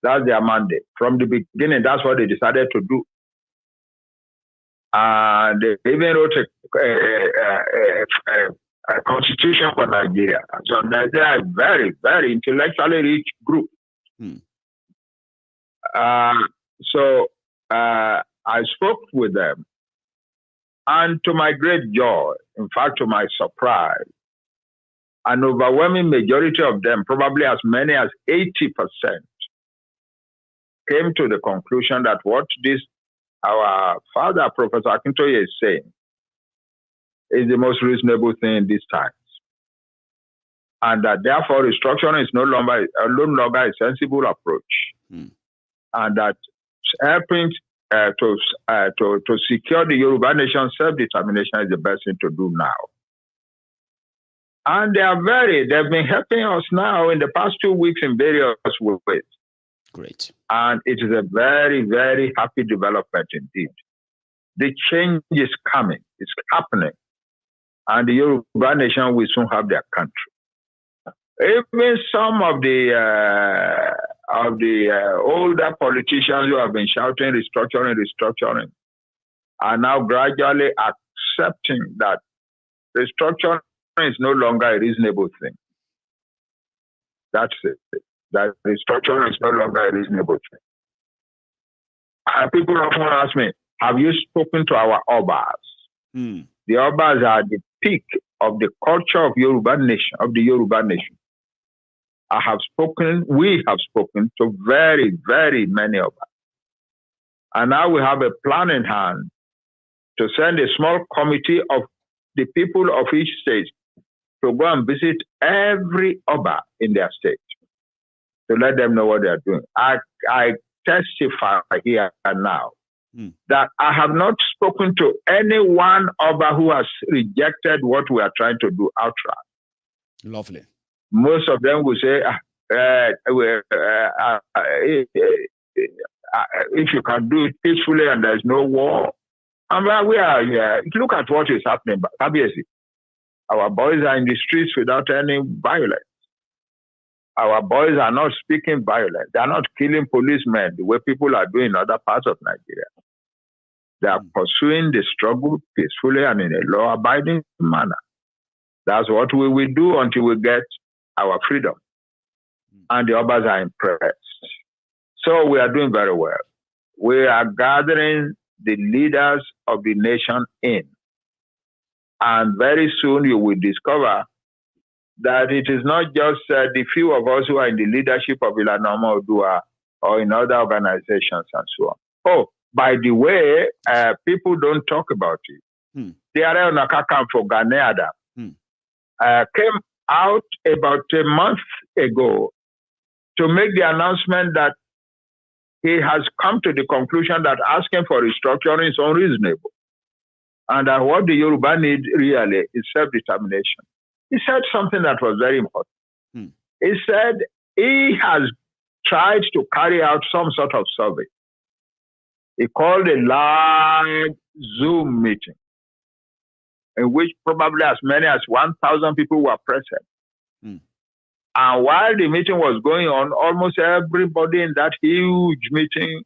That's their mandate. From the beginning, that's what they decided to do. And they even wrote a constitution for Nigeria. So they are a very, very intellectually rich group. So I spoke with them. And to my great joy, in fact, to my surprise, an overwhelming majority of them, probably as many as 80%, came to the conclusion that what our father, Professor Akintoye, is saying is the most reasonable thing in these times. And that therefore restructuring is no longer a sensible approach. And that helping to secure the Yoruba nation self-determination is the best thing to do now. And they've been helping us now in the past 2 weeks in various ways. Great. And it is a very, very happy development indeed. The change is coming, it's happening. And the Yoruba nation will soon have their country. Even some of the older politicians who have been shouting restructuring are now gradually accepting that restructuring is no longer a reasonable thing. That's it. That restructuring is no longer a reasonable thing. And people often ask me, have you spoken to our Obas? The Obas are the peak of the culture of Yoruba nation, of the Yoruba nation. We have spoken to very, very many of us. And now we have a plan in hand to send a small committee of the people of each state to go and visit every Oba in their state to let them know what they are doing. I testify here and now that I have not spoken to any one Oba who has rejected what we are trying to do outright. Lovely. Most of them will say, if you can do it peacefully and there's no war. And we are here. Look at what is happening. Obviously, our boys are in the streets without any violence. Our boys are not speaking violence. They are not killing policemen the way people are doing in other parts of Nigeria. They are pursuing the struggle peacefully and in a law-abiding manner. That's what we will do until we get our freedom. And the others are impressed. So we are doing very well. We are gathering the leaders of the nation in. And very soon you will discover that it is not just the few of us who are in the leadership of Ilana Oodua or in other organizations and so on. Oh, by the way, people don't talk about it. The Ààrẹ Ọ̀nà Kakanfò Gani Adams came out about a month ago to make the announcement that he has come to the conclusion that asking for restructuring is unreasonable. And that what the Yoruba need really is self-determination. He said something that was very important. He said he has tried to carry out some sort of survey. He called a large Zoom meeting in which probably as many as 1,000 people were present. And while the meeting was going on, almost everybody in that huge meeting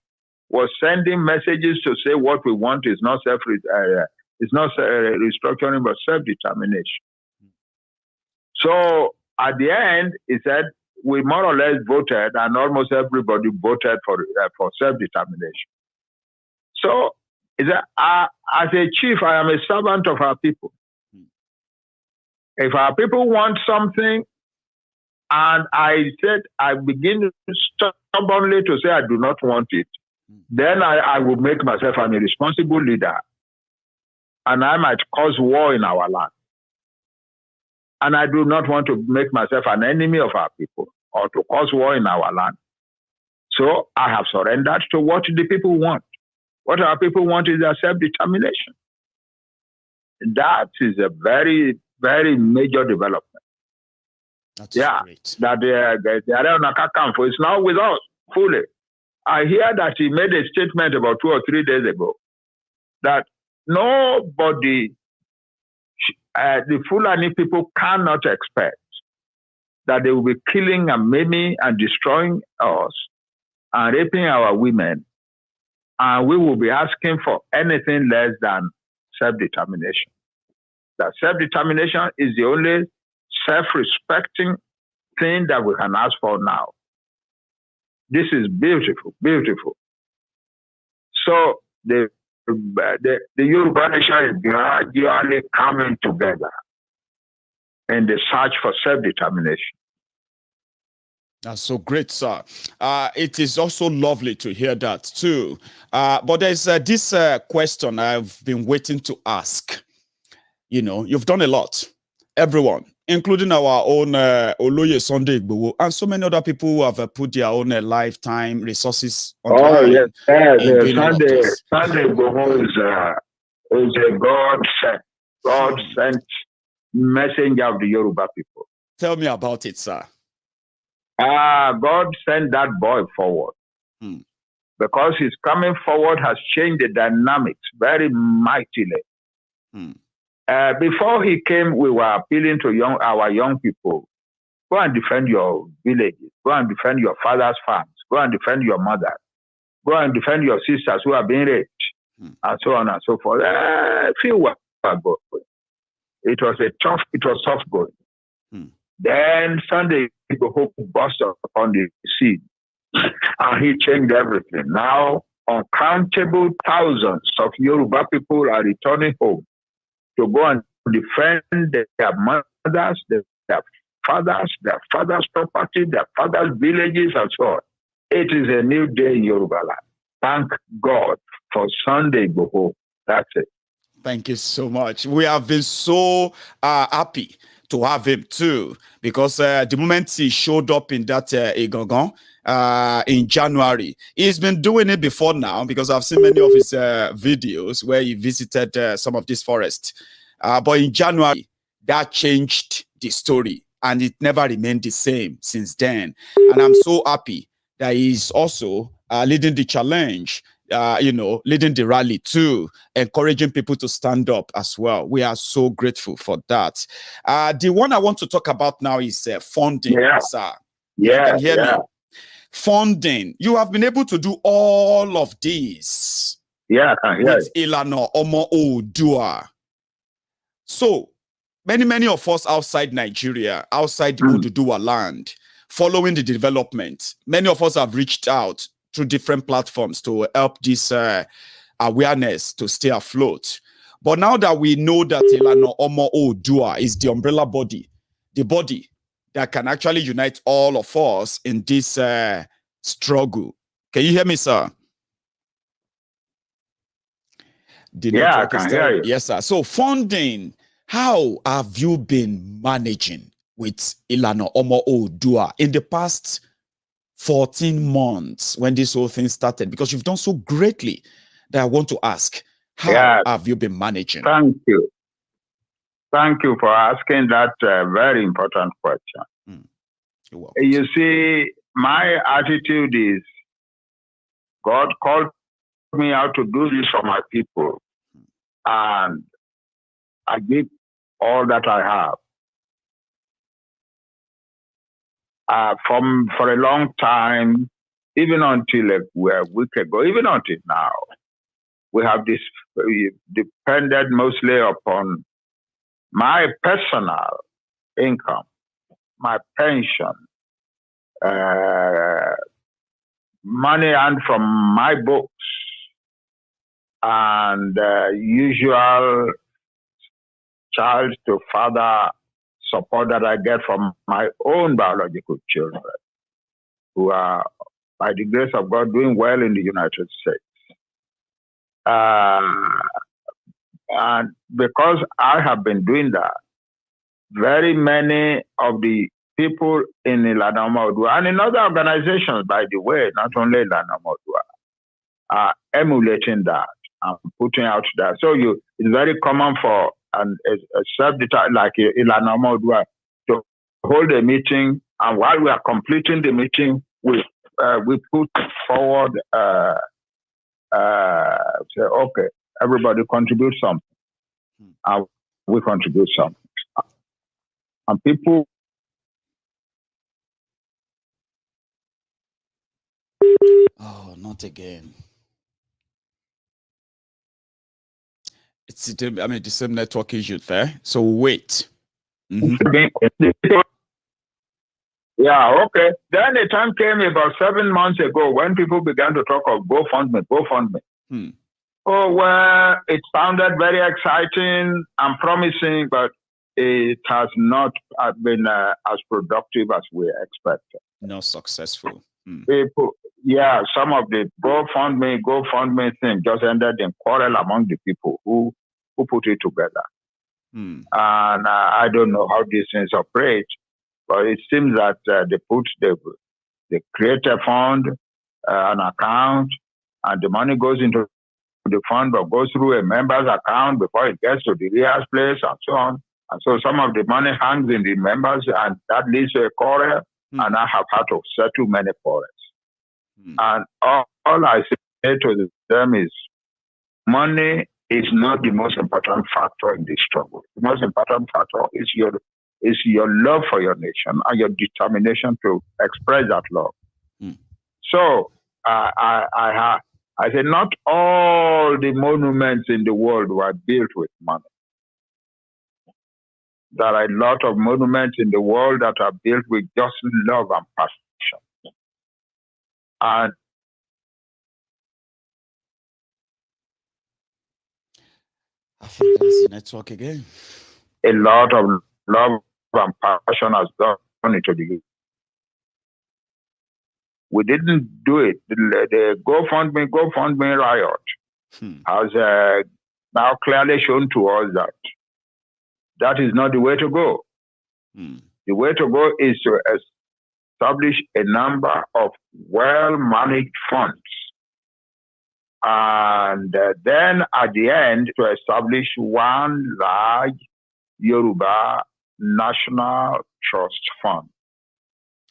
was sending messages to say what we want is not restructuring, but self-determination. So at the end, he said, we more or less voted, and almost everybody voted for self-determination. So he said, as a chief, I am a servant of our people. If our people want something, and I begin stubbornly to say I do not want it, then I will make myself an irresponsible leader, and I might cause war in our land. And I do not want to make myself an enemy of our people or to cause war in our land. So I have surrendered to what the people want. What our people want is their self-determination. That is a very, very major development. That's great. That the Arena Campo is now with us fully. I hear that he made a statement about 2 or 3 days ago that nobody, the Fulani people cannot expect that they will be killing and maiming and destroying us and raping our women, and we will be asking for anything less than self-determination. That self-determination is the only self-respecting thing that we can ask for now. This is beautiful, beautiful. So the Yoruba nation is gradually coming together in the search for self-determination. That's so great, sir. It is also lovely to hear that too. But there's this question I've been waiting to ask. You know, you've done a lot, everyone, including our own Oloye Sunday Igboho, and so many other people who have put their own lifetime resources on the line. Yes. Sunday Igboho is a God-sent messenger of the Yoruba people. Tell me about it, sir. God sent that boy forward because his coming forward has changed the dynamics very mightily. Before he came, we were appealing to our young people. Go and defend your villages. Go and defend your father's farms. Go and defend your mother. Go and defend your sisters who are being raped, and so on and so forth. A few were ago. It was soft going. Then Sunday Igboho burst upon the scene, and he changed everything. Now, uncountable thousands of Yoruba people are returning home to go and defend their mothers, their fathers' property, their fathers' villages, and so on. It is a new day in Yoruba land. Thank God for Sunday Igboho. That's it. Thank you so much. We have been so happy to have him too, because the moment he showed up in that Igangan in January, he's been doing it before now, because I've seen many of his videos where he visited some of this forest. But in January, that changed the story, and it never remained the same since then. And I'm so happy that he's also leading the challenge, leading the rally too, encouraging people to stand up as well. We are so grateful for that. The one I want to talk about now is funding, sir. You can hear me. Funding. You have been able to do all of these with Ilana Oodua. So many of us outside Nigeria, outside the Oodua land, following the development, many of us have reached out through different platforms to help this awareness to stay afloat. But now that we know that Ilana Oodua is the umbrella body, the body that can actually unite all of us in this struggle. Can you hear me, sir? I can hear you. Yes, sir. So funding, how have you been managing with Ilana Oodua in the past 14 months when this whole thing started? Because you've done so greatly that I want to ask, how have you been managing? Thank you. Thank you for asking that very important question. You're welcome. You see, my attitude is, God called me out to do this for my people, and I give all that I have. For a long time, even until a week ago, even until now, we have depended mostly upon my personal income, my pension, money earned from my books, and usual child to father support that I get from my own biological children, who are, by the grace of God, doing well in the United States. And because I have been doing that, very many of the people in Ilana Oodua and in other organizations, by the way, not only Ilana Oodua, are emulating that and putting out that. So it's very common for a self-determined like Ilana Oodua to hold a meeting, and while we are completing the meeting, we put forward say, okay, everybody contribute something, and we contribute something. And people. Oh, not again. It's the same network issue there. So wait. Yeah, okay. Then the time came about 7 months ago when people began to talk of GoFundMe. Oh, well, it sounded very exciting and promising, but it has not been as productive as we expected. Not successful. People, yeah, some of the GoFundMe thing just ended in quarrel among the people who put it together. And I don't know how these things operate, but it seems that they create a fund, an account, and the money goes into the fund but goes through a member's account before it gets to the real place and so on. And so some of the money hangs in the members, and that leads to a quarrel, and I have had to settle many quarrels. And all I say to them is, money is not the most important factor in this struggle. The most important factor is your love for your nation and your determination to express that love. So I say not all the monuments in the world were built with money. There are a lot of monuments in the world that are built with just love and passion. And I think that's the network again. A lot of love and passion has gone into the youth. We didn't do it. The GoFundMe riot has now clearly shown to us that is not the way to go. The way to go is to establish a number of well-managed funds. And then at the end, to establish one large Yoruba National Trust Fund.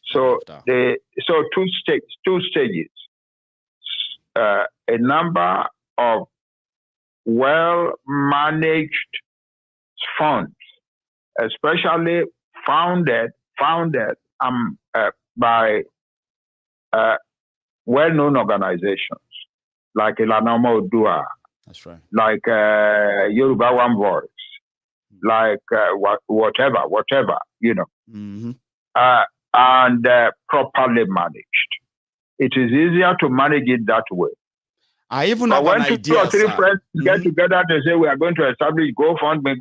So two stages. A number of well-managed funds, especially founded by well-known organizations like Ilana Oodua, that's right, like Yorubas Want, like whatever, you know, and properly managed. It is easier to manage it that way. I even have an idea. When 2 or 3 friends get together, they say we are going to establish GoFundMe.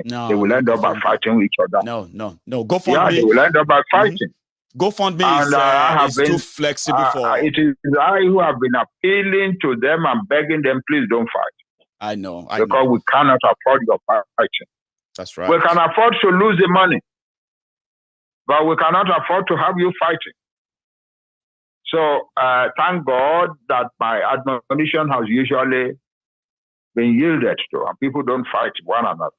No, they will end up by fighting each other. No. GoFundMe. Yeah, they will end up by fighting. GoFundMe is too flexible for. It is I who have been appealing to them and begging them, please don't fight. I know. Because we cannot afford your fighting. That's right. We can afford to lose the money, but we cannot afford to have you fighting. So thank God that my admonition has usually been yielded to, and people don't fight one another.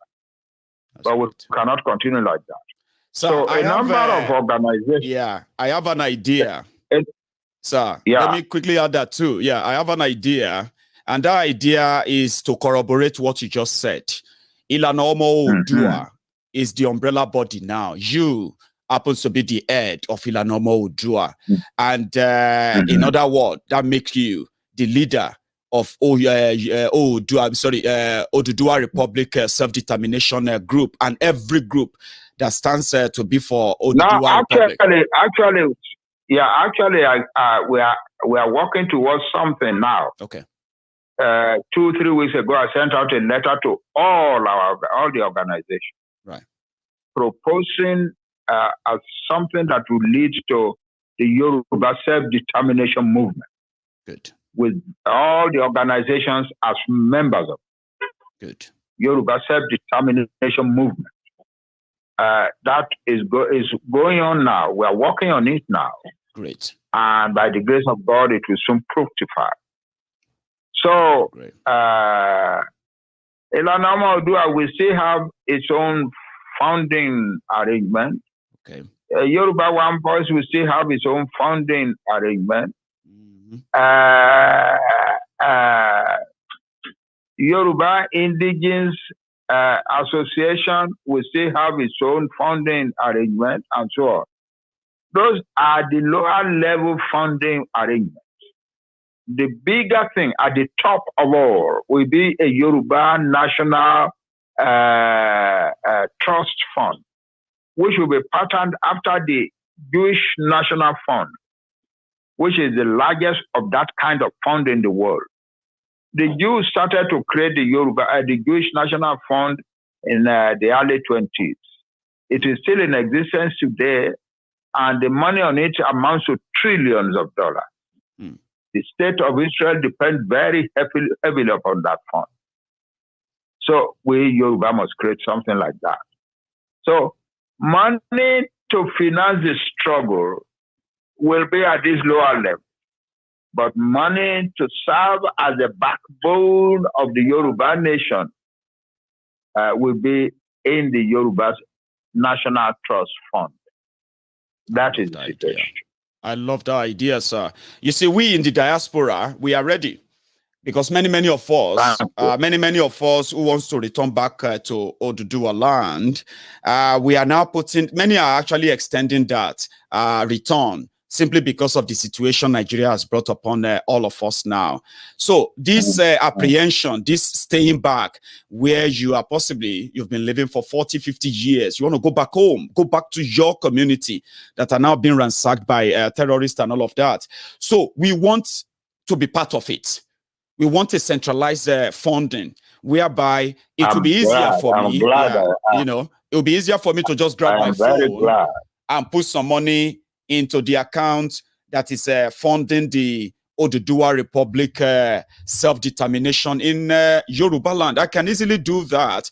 But we cannot continue like that. So a number of organizations. Yeah, I have an idea. Let me quickly add that too. Yeah, I have an idea. And that idea is to corroborate what you just said. Ilana Oodua is the umbrella body now. You happens to be the head of Ilana Oodua. And in other words, that makes you the leader of Oodua Republic Self-Determination Group, and every group that stands to be for Oodua Republic. Actually, we are working towards something now. Okay. 2-3 weeks ago, I sent out a letter to all the organizations. Right. proposing as something that will lead to the Yoruba self-determination movement. Good. With all the organizations as members of Good. Yoruba self-determination movement. That is going on now. We are working on it now. Great. And by the grace of God, it will soon fructify. So, Ilana Oodua will still have its own founding arrangement. Okay. Yoruba One Voice will still have its own founding arrangement. Yoruba Indigenous Association will still have its own funding arrangement and so on. Those are the lower level funding arrangements. The bigger thing at the top of all will be a Yoruba National Trust Fund, which will be patterned after the Jewish National Fund, which is the largest of that kind of fund in the world. The Jews started to create the Jewish National Fund in the early 20s. It is still in existence today, and the money on it amounts to trillions of dollars. The state of Israel depends very heavily upon that fund. So we Yoruba must create something like that. So money to finance the struggle will be at this lower level. But money to serve as the backbone of the Yoruba nation will be in the Yoruba National Trust Fund. That is the situation. I love that idea, sir. You see, we in the diaspora, we are ready. Because many of us, many of us who wants to return back to Oodua land, we are now many are actually extending that return simply because of the situation Nigeria has brought upon all of us now. So this apprehension, this staying back, where you are you've been living for 40, 50 years, you want to go back home, go back to your community that are now being ransacked by terrorists and all of that. So we want to be part of it. We want a centralized funding whereby it will be easier for me. You know, it will be easier for me to just grab my phone and put some money into the account that is funding the Oodua Republic self-determination in Yoruba land. I can easily do that.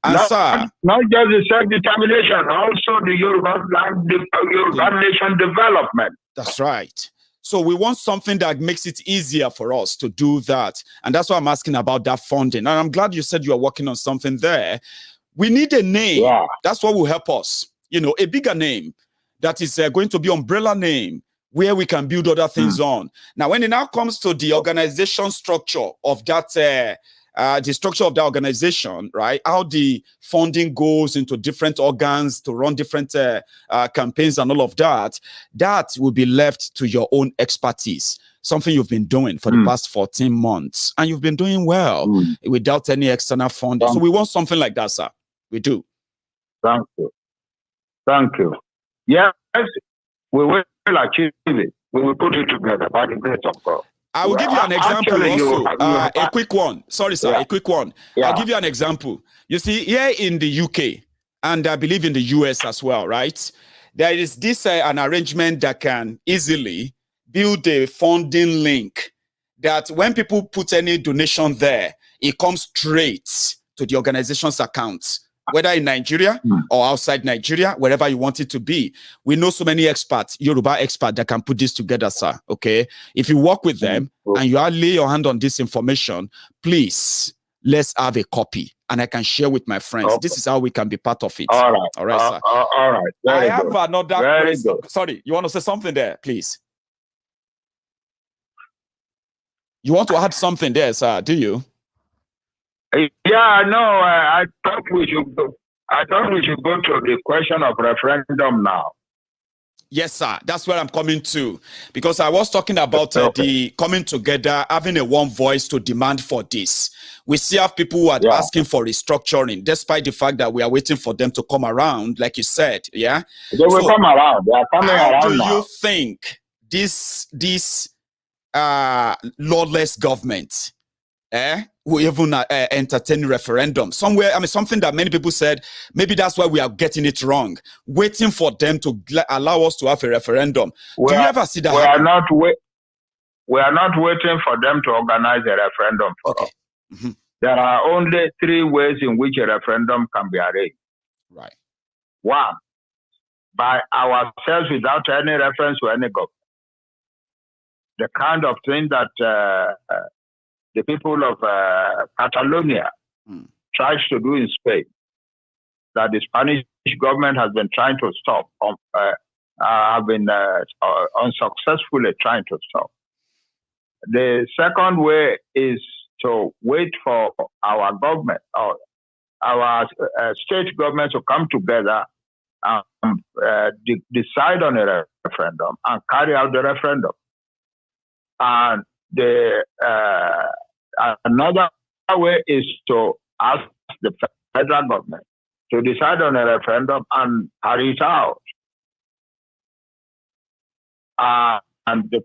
And not just the self-determination, also the Yoruba land, the Yoruba nation development. That's right. So we want something that makes it easier for us to do that. And that's why I'm asking about that funding. And I'm glad you said you are working on something there. We need a name. Yeah. That's what will help us. You know, a bigger name that is going to be umbrella name where we can build other things on. Now, when it now comes to the organization structure of that, the structure of the organization, right? How the funding goes into different organs to run different campaigns and all of that, that will be left to your own expertise. Something you've been doing for the past 14 months. And you've been doing well without any external funding. So we want something like that, sir. We do. Thank you. Thank you. Yes, we will achieve it. We will put it together by the grace of God. I will give you an example also, a quick one. Sorry, sir, a quick one. Yeah. I'll give you an example. You see, here in the UK, and I believe in the US as well, right? There is this an arrangement that can easily build a funding link that when people put any donation there, it comes straight to the organization's accounts. Whether in Nigeria or outside Nigeria, wherever you want it to be. We know so many experts, Yoruba experts, that can put this together, sir, okay? If you work with them and you lay your hand on this information, please, let's have a copy and I can share with my friends. Okay. This is how we can be part of it. All right. All right, sir. All right. I have another question. Sorry, you want to say something there, please? You want to add something there, sir, do you? Yeah, no, I thought we should go. I thought we should go to the question of referendum now. Yes, sir. That's where I'm coming to. Because I was talking about the coming together, having a one voice to demand for this. We see have people who are asking for restructuring, despite the fact that we are waiting for them to come around, like you said. Yeah? They will come around. They are coming around now. How do you think this lawless government who even entertain referendum somewhere. I mean, something that many people said, maybe that's why we are getting it wrong, waiting for them to allow us to have a referendum. Do you ever see that we happen? We are not waiting for them to organize a referendum for us. Mm-hmm. There are only 3 ways in which a referendum can be arranged. Right. 1, by ourselves without any reference to any government. The kind of thing that the people of Catalonia tried to do in Spain, that the Spanish government has been trying to stop, have been unsuccessfully trying to stop. The second way is to wait for our government or our state government to come together and decide on a referendum and carry out the referendum. And another way is to ask the federal government to decide on a referendum and carry it out. And the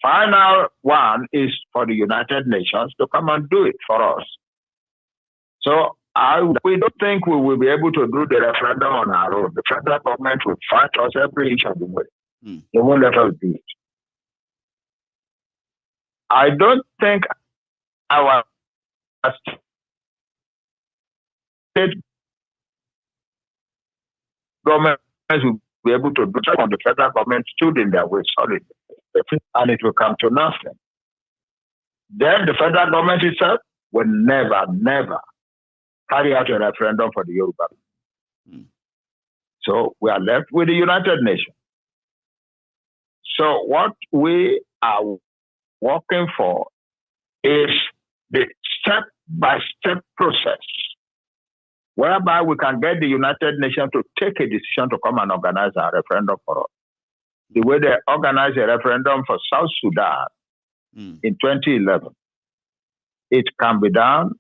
final one is for the United Nations to come and do it for us. So we don't think we will be able to do the referendum on our own. The federal government will fight us every inch of the way. They won't let us do it. I don't think our state government will be able to do it when the federal government stood in their way solid, and it will come to nothing. Then the federal government itself will never carry out a referendum for the Yoruba. So we are left with the United Nations. So what we are working for is the step-by-step process whereby we can get the United Nations to take a decision to come and organize a referendum for us. The way they organized a referendum for South Sudan in 2011. It can be done.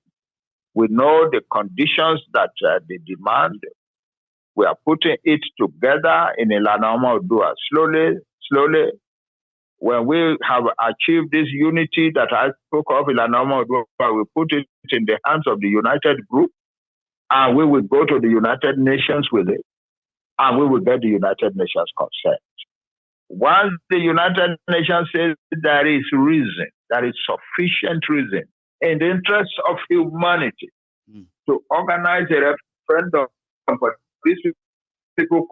We know the conditions that they demand. We are putting it together in Ilana Oodua. Slowly, when we have achieved this unity that I spoke of, Ilana Oodua, we put it in the hands of the United Group, and we will go to the United Nations with it, and we will get the United Nations consent. Once the United Nations says there is reason, there is sufficient reason, in the interest of humanity, to organize a referendum for these people.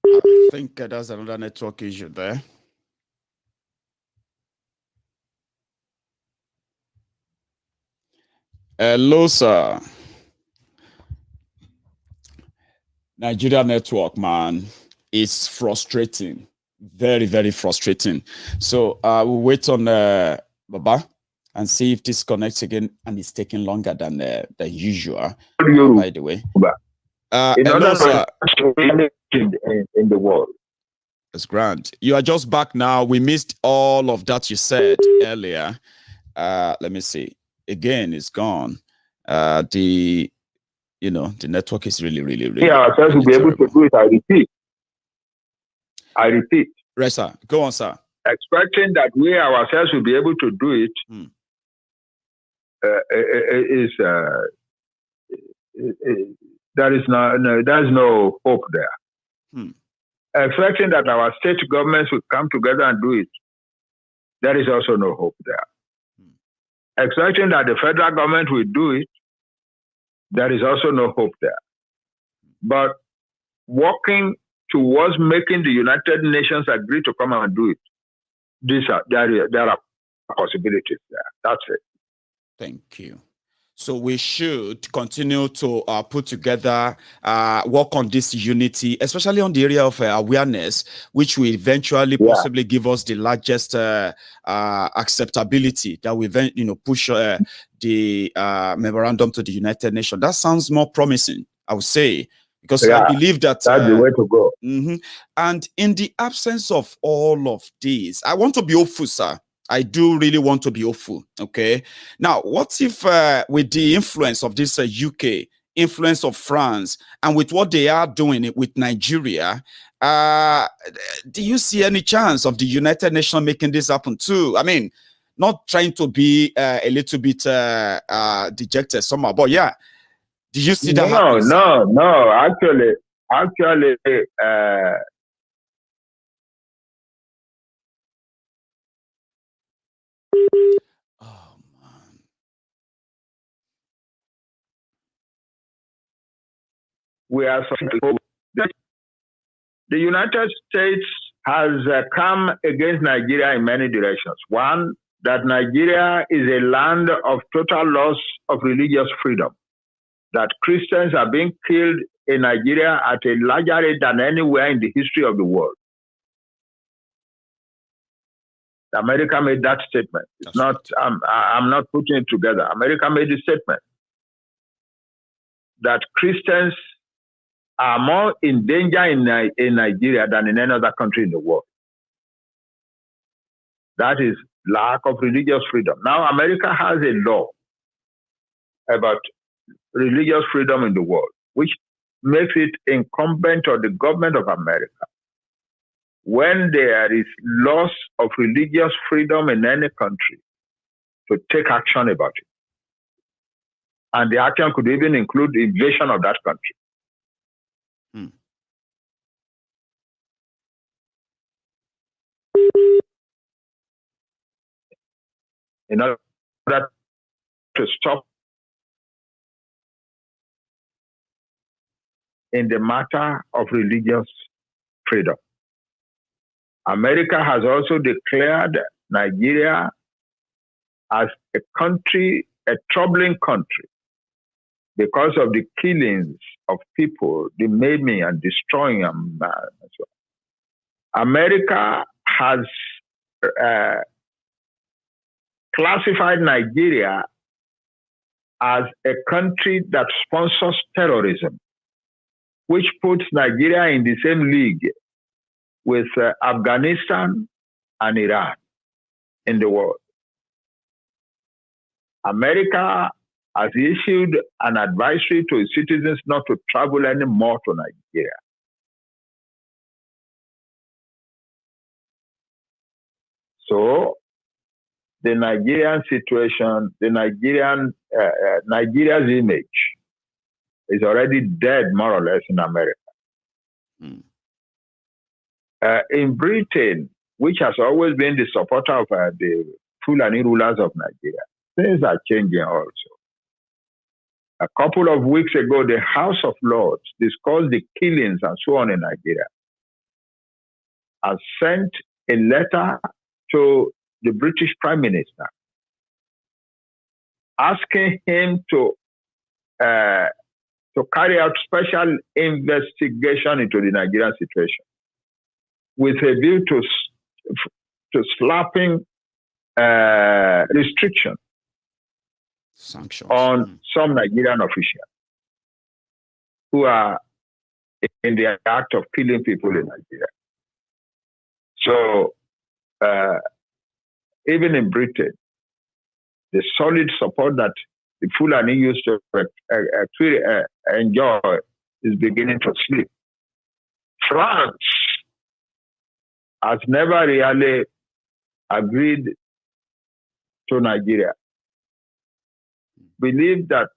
I think that's another network issue there. Hello, sir. Nigeria network, man, is frustrating. Very, very frustrating. So we'll wait on Baba and see if this connects again, and it's taking longer than usual. By the way, hello, sir. In the world. That's grand. You are just back now. We missed all of that you said earlier. Let me see. Again, it's gone. The network is really. Yeah, ourselves will be able to do it. I repeat. Right, sir. Go on, sir. Expecting that we ourselves will be able to do it there's no hope there. Expecting that our state governments will come together and do it, there is also no hope there. Expecting that the federal government will do it, there is also no hope there. But working towards making the United Nations agree to come and do it, there are possibilities there. That's it. Thank you. So we should continue to put together, work on this unity, especially on the area of awareness, which will eventually possibly give us the largest acceptability that we then, push the memorandum to the United Nations. That sounds more promising, I would say, because I believe that that's the way to go. And in the absence of all of these, I want to be hopeful, sir. I do really want to be hopeful. Okay. Now, what if with the influence of this UK influence of France and with what they are doing with Nigeria, do you see any chance of the United Nations making this happen too? I mean, not trying to be a little bit dejected somehow, but yeah, do you see that happening? No. Actually, oh man. We are the United States has come against Nigeria in many directions. One, that Nigeria is a land of total loss of religious freedom, that Christians are being killed in Nigeria at a larger rate than anywhere in the history of the world. America made that statement. It's not. I'm not putting it together. America made the statement that Christians are more in danger in Nigeria than in any other country in the world. That is lack of religious freedom. Now, America has a law about religious freedom in the world, which makes it incumbent on the government of America, when there is loss of religious freedom in any country, to take action about it. And the action could even include the invasion of that country. In order to stop in the matter of religious freedom. America has also declared Nigeria as a country, a troubling country, because of the killings of people, the maiming and destroying them. America has classified Nigeria as a country that sponsors terrorism, which puts Nigeria in the same league with Afghanistan and Iran in the world. America has issued an advisory to its citizens not to travel anymore to Nigeria. So the Nigerian situation, Nigeria's image is already dead, more or less, in America. In Britain, which has always been the supporter of the Fulani rulers of Nigeria, things are changing also. A couple of weeks ago, the House of Lords discussed the killings and so on in Nigeria, and sent a letter to the British Prime Minister asking him to carry out special investigation into the Nigerian situation, with a view to slapping restriction sanctions on some Nigerian officials who are in the act of killing people in Nigeria. So even in Britain, the solid support that the Fulani used to enjoy is beginning to slip. France has never really agreed to Nigeria. Believe that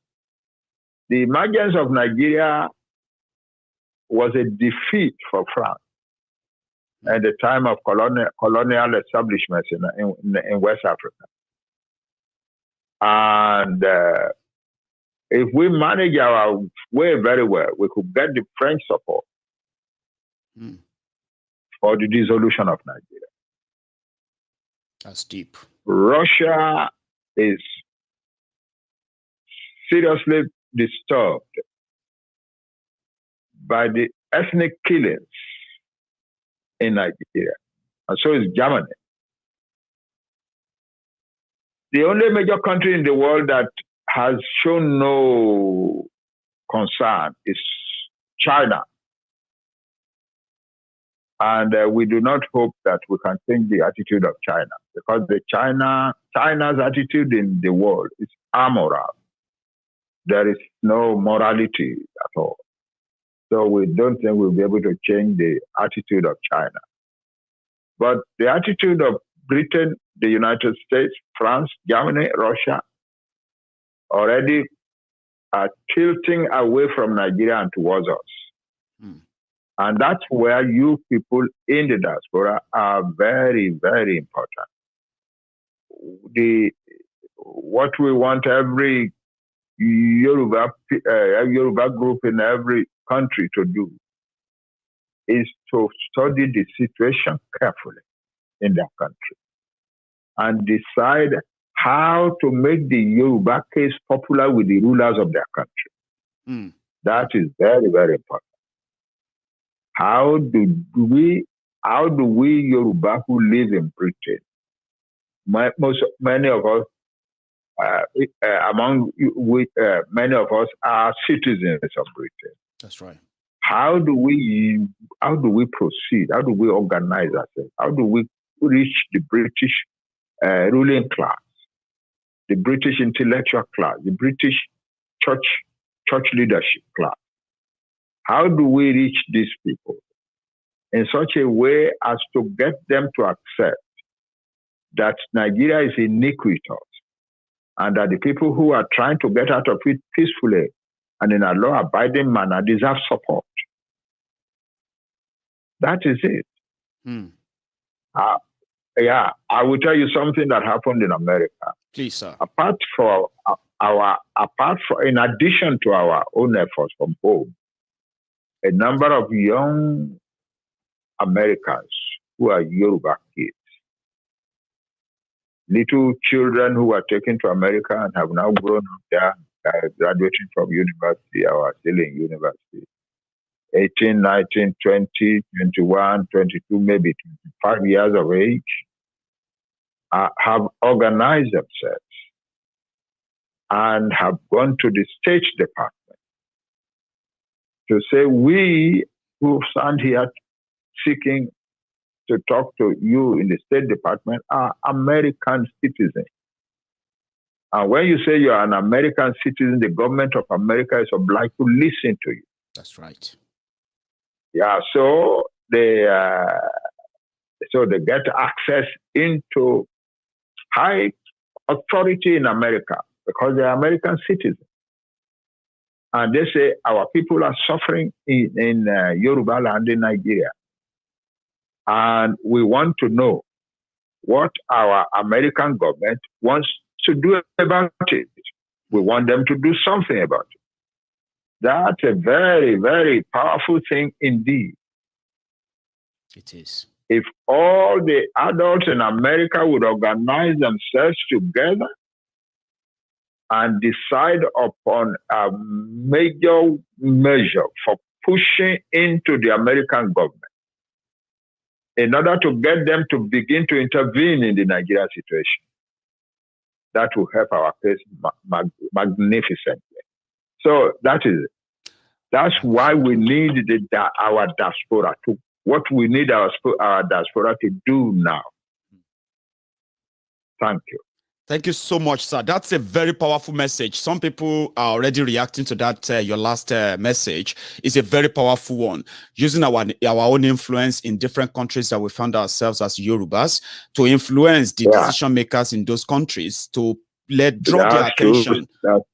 the emergence of Nigeria was a defeat for France at the time of colonial establishments in West Africa. And if we manage our way very well, we could get the French support for the dissolution of Nigeria. That's deep. Russia is seriously disturbed by the ethnic killings in Nigeria, and so is Germany. The only major country in the world that has shown no concern is China. And we do not hope that we can change the attitude of China, because China's attitude in the world is amoral. there is no morality at all. So we don't think we'll be able to change the attitude of China. But the attitude of Britain, the United States, France, Germany, Russia already are tilting away from Nigeria and towards us. And that's where you people in the diaspora are very, very important. What we want every Yoruba group in every country to do is to study the situation carefully in their country and decide how to make the Yoruba case popular with the rulers of their country. That is very, very important. How do we Yoruba who live in Britain, many of us, many of us are citizens of Britain. That's right. How do we proceed? How do we organize ourselves? How do we reach the British ruling class, the British intellectual class, the British church leadership class? How do we reach these people in such a way as to get them to accept that Nigeria is iniquitous and that the people who are trying to get out of it peacefully and in a law-abiding manner deserve support? That is it. I will tell you something that happened in America. Please, sir. In addition to our own efforts from home, a number of young Americans who are Yoruba kids, little children who were taken to America and have now grown up there, graduating from university or still in university, 18, 19, 20, 21, 22, maybe 25 years of age, have organized themselves and have gone to the State Department to say, we who stand here seeking to talk to you in the State Department are American citizens. And when you say you're an American citizen, the government of America is obliged to listen to you. That's right. Yeah, so they get access into high authority in America because they're American citizens. And they say our people are suffering in Yoruba land in Nigeria. And we want to know what our American government wants to do about it. We want them to do something about it. That's a very, very powerful thing indeed. It is. If all the adults in America would organize themselves together and decide upon a major measure for pushing into the American government in order to get them to begin to intervene in the Nigeria situation, that will help our case magnificently. So that is it. That's why we need our diaspora to, what we need our diaspora to do now. Thank you. Thank you so much, sir. That's a very powerful message. Some people are already reacting to that. Your last message is a very powerful one. Using our own influence in different countries that we found ourselves as Yorubas to influence the decision makers in those countries to draw their attention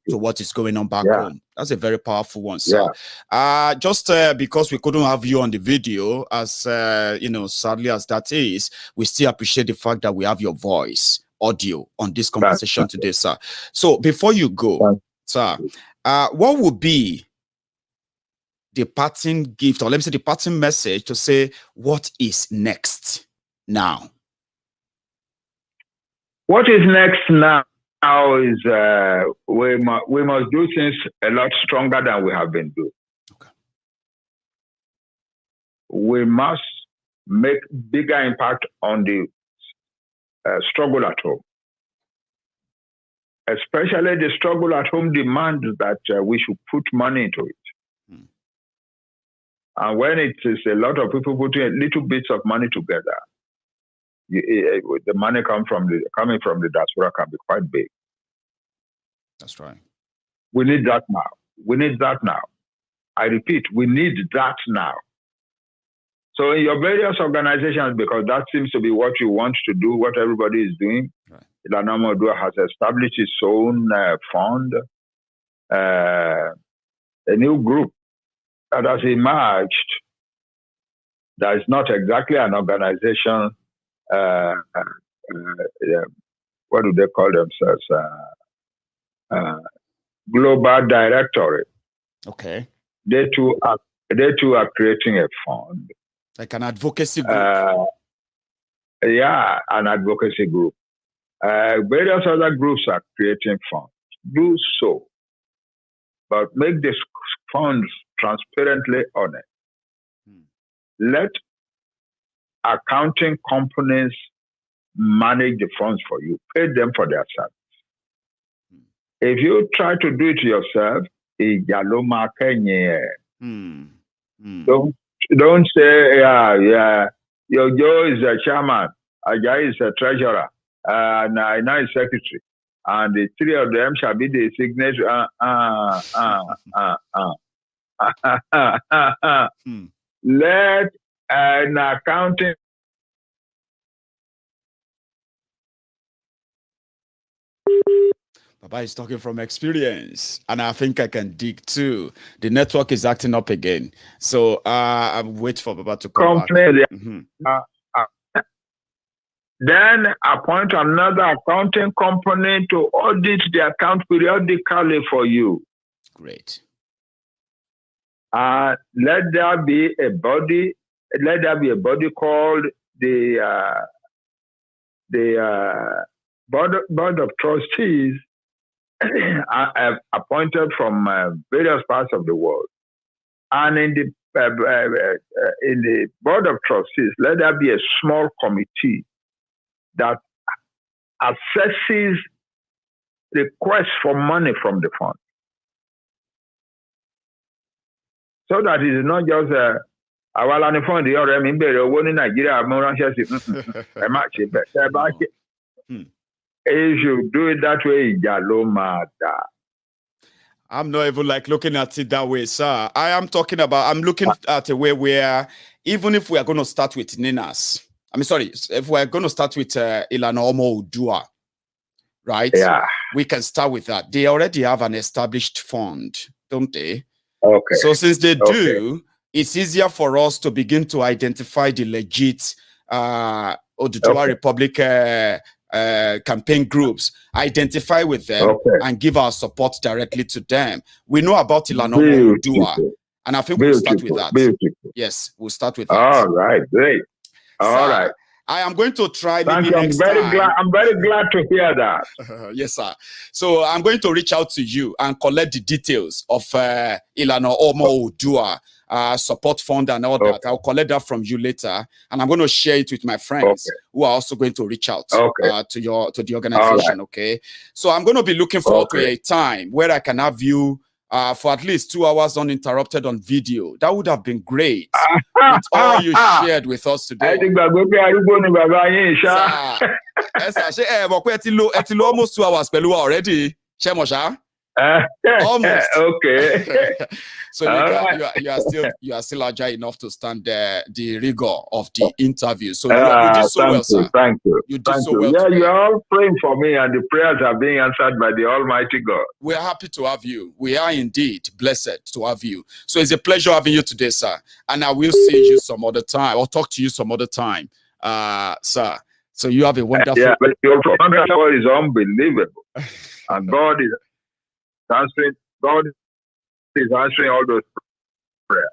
to what is going on back home. That's a very powerful one, sir. Just because we couldn't have you on the video, as sadly as that is, we still appreciate the fact that we have your voice, audio on this conversation today, sir. So before you go, sir, what would be the parting gift, or let me say the parting message to say what is next now? What is next now is we must do things a lot stronger than we have been doing. Okay. We must make bigger impact on the struggle at home. Especially the struggle at home demands that we should put money into it. And when it is a lot of people putting little bits of money together, the money coming from the diaspora can be quite big. That's right. We need that now. We need that now. I repeat, we need that now. So in your various organizations, because that seems to be what you want to do, what everybody is doing, right. Ilana Oodua has established its own fund, a new group that has emerged that is not exactly an organization. What do they call themselves? Global Directorate. Okay. They too are creating a fund. Like an advocacy group. Yeah, an advocacy group. Various other groups are creating funds. Do so. But make the funds transparently honest. Let accounting companies manage the funds for you. Pay them for their service. If you try to do it yourself, don't say, yeah, your Joe is a chairman, Ajay is a treasurer, and I is secretary, and the three of them shall be the signature. Let an accounting Baba is talking from experience, and I think I can dig too. The network is acting up again, so I'm waiting for Baba to come back. Then appoint another accounting company to audit the account periodically for you. Great. Let there be a body. Let there be a body called the board of trustees, appointed from various parts of the world, and in the board of trustees, let there be a small committee that assesses requests for money from the fund, so that it is not just Awalani fund the other in Nigeria. If you do it that way, I'm not even like looking at it that way, sir. I'm looking at a way where even if we are going to start with Ninas, if we're going to start with Ilana Oodua, right? Yeah. We can start with that. They already have an established fund, don't they? Okay. So since they do, it's easier for us to begin to identify the legit Oodua Republic campaign groups, identify with them, and give our support directly to them. We know about Ilana Oodua, and I think we'll start with that. Beautiful. Yes, we'll start with that. All right, great. All right. I am going to try. Thank you. I'm very glad to hear that. Yes, sir. So I'm going to reach out to you and collect the details of Ilana Oodua support fund and all that. I'll collect that from you later, and I'm going to share it with my friends who are also going to reach out to the organization. Right. Okay. So I'm going to be looking forward to a time where I can have you for at least 2 hours uninterrupted on video. That would have been great with all you shared with us today. Almost 2 hours already. Almost. Okay. So you are still agile enough to stand the rigor of the interview. So you did so well, sir. Thank you. You did so well. Yeah, today. you are all praying for me, and the prayers are being answered by the Almighty God. We are happy to have you. We are indeed blessed to have you. So it's a pleasure having you today, sir. And I will see you some other time, or talk to you some other time, sir. So you have a wonderful. Yeah, but your program is unbelievable, and God is answering. God is answering all those prayers.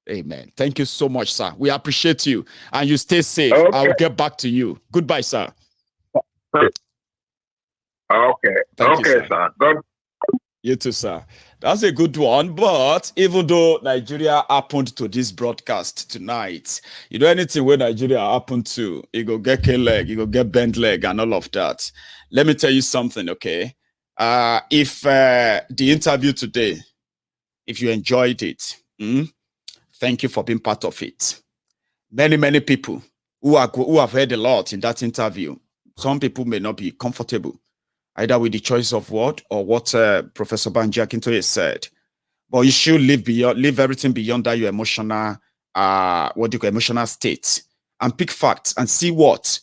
Amen. Thank you so much, sir. We appreciate you, and you stay safe. Okay. I'll get back to you. Goodbye, sir. Okay. Thank you, sir. God. You too, sir. That's a good one. But even though Nigeria happened to this broadcast tonight, you know, anything where Nigeria happened to, you go get K-leg, you go get bent leg and all of that. Let me tell you something, okay? If the interview today, if you enjoyed it, thank you for being part of it. Many people who have heard a lot in that interview, some people may not be comfortable either with the choice of word or what Professor Banji Akintoye said. But you should leave everything beyond that, your emotional, emotional state, and pick facts and see what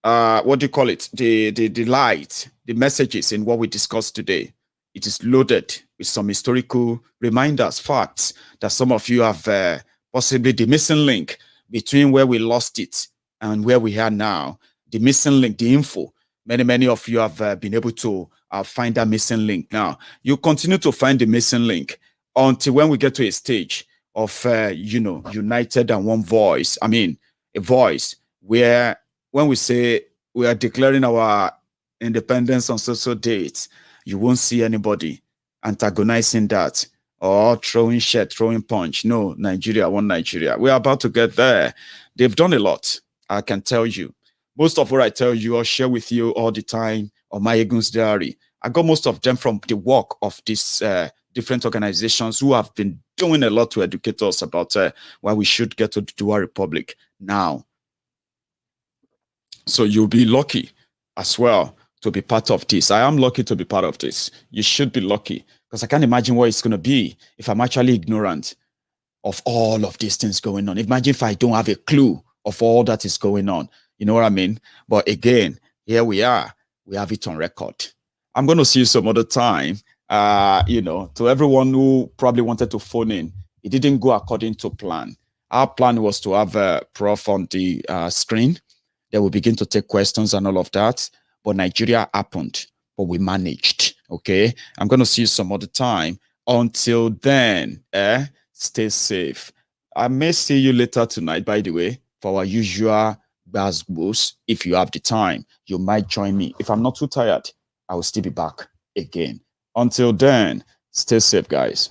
do you call it? The light, the messages in what we discussed today. It is loaded with some historical reminders, facts that some of you have possibly the missing link between where we lost it and where we are now. The missing link, the info. Many of you have been able to find that missing link. Now, you continue to find the missing link until when we get to a stage of, united and one voice. I mean, a voice where when we say we are declaring our independence on social dates, you won't see anybody antagonizing that or throwing shit, throwing punch. No, Nigeria, one Nigeria. We are about to get there. They've done a lot, I can tell you. Most of what I tell you or share with you all the time on Maiyegun's diary, I got most of them from the work of these different organizations who have been doing a lot to educate us about why we should get to the Oodua Republic now. So you'll be lucky as well to be part of this. I am lucky to be part of this. You should be lucky, because I can't imagine what it's going to be if I'm actually ignorant of all of these things going on. Imagine if I don't have a clue of all that is going on. You know what I mean? But again, here we are. We have it on record. I'm going to see you some other time. To everyone who probably wanted to phone in, it didn't go according to plan. Our plan was to have a Prof on the screen. They will begin to take questions and all of that. But Nigeria happened, but we managed. Okay, I'm going to see you some other time. Until then, stay safe. I may see you later tonight, by the way, for our usual Basbos. If you have the time, you might join me. If I'm not too tired, I will still be back again. Until then, stay safe, guys.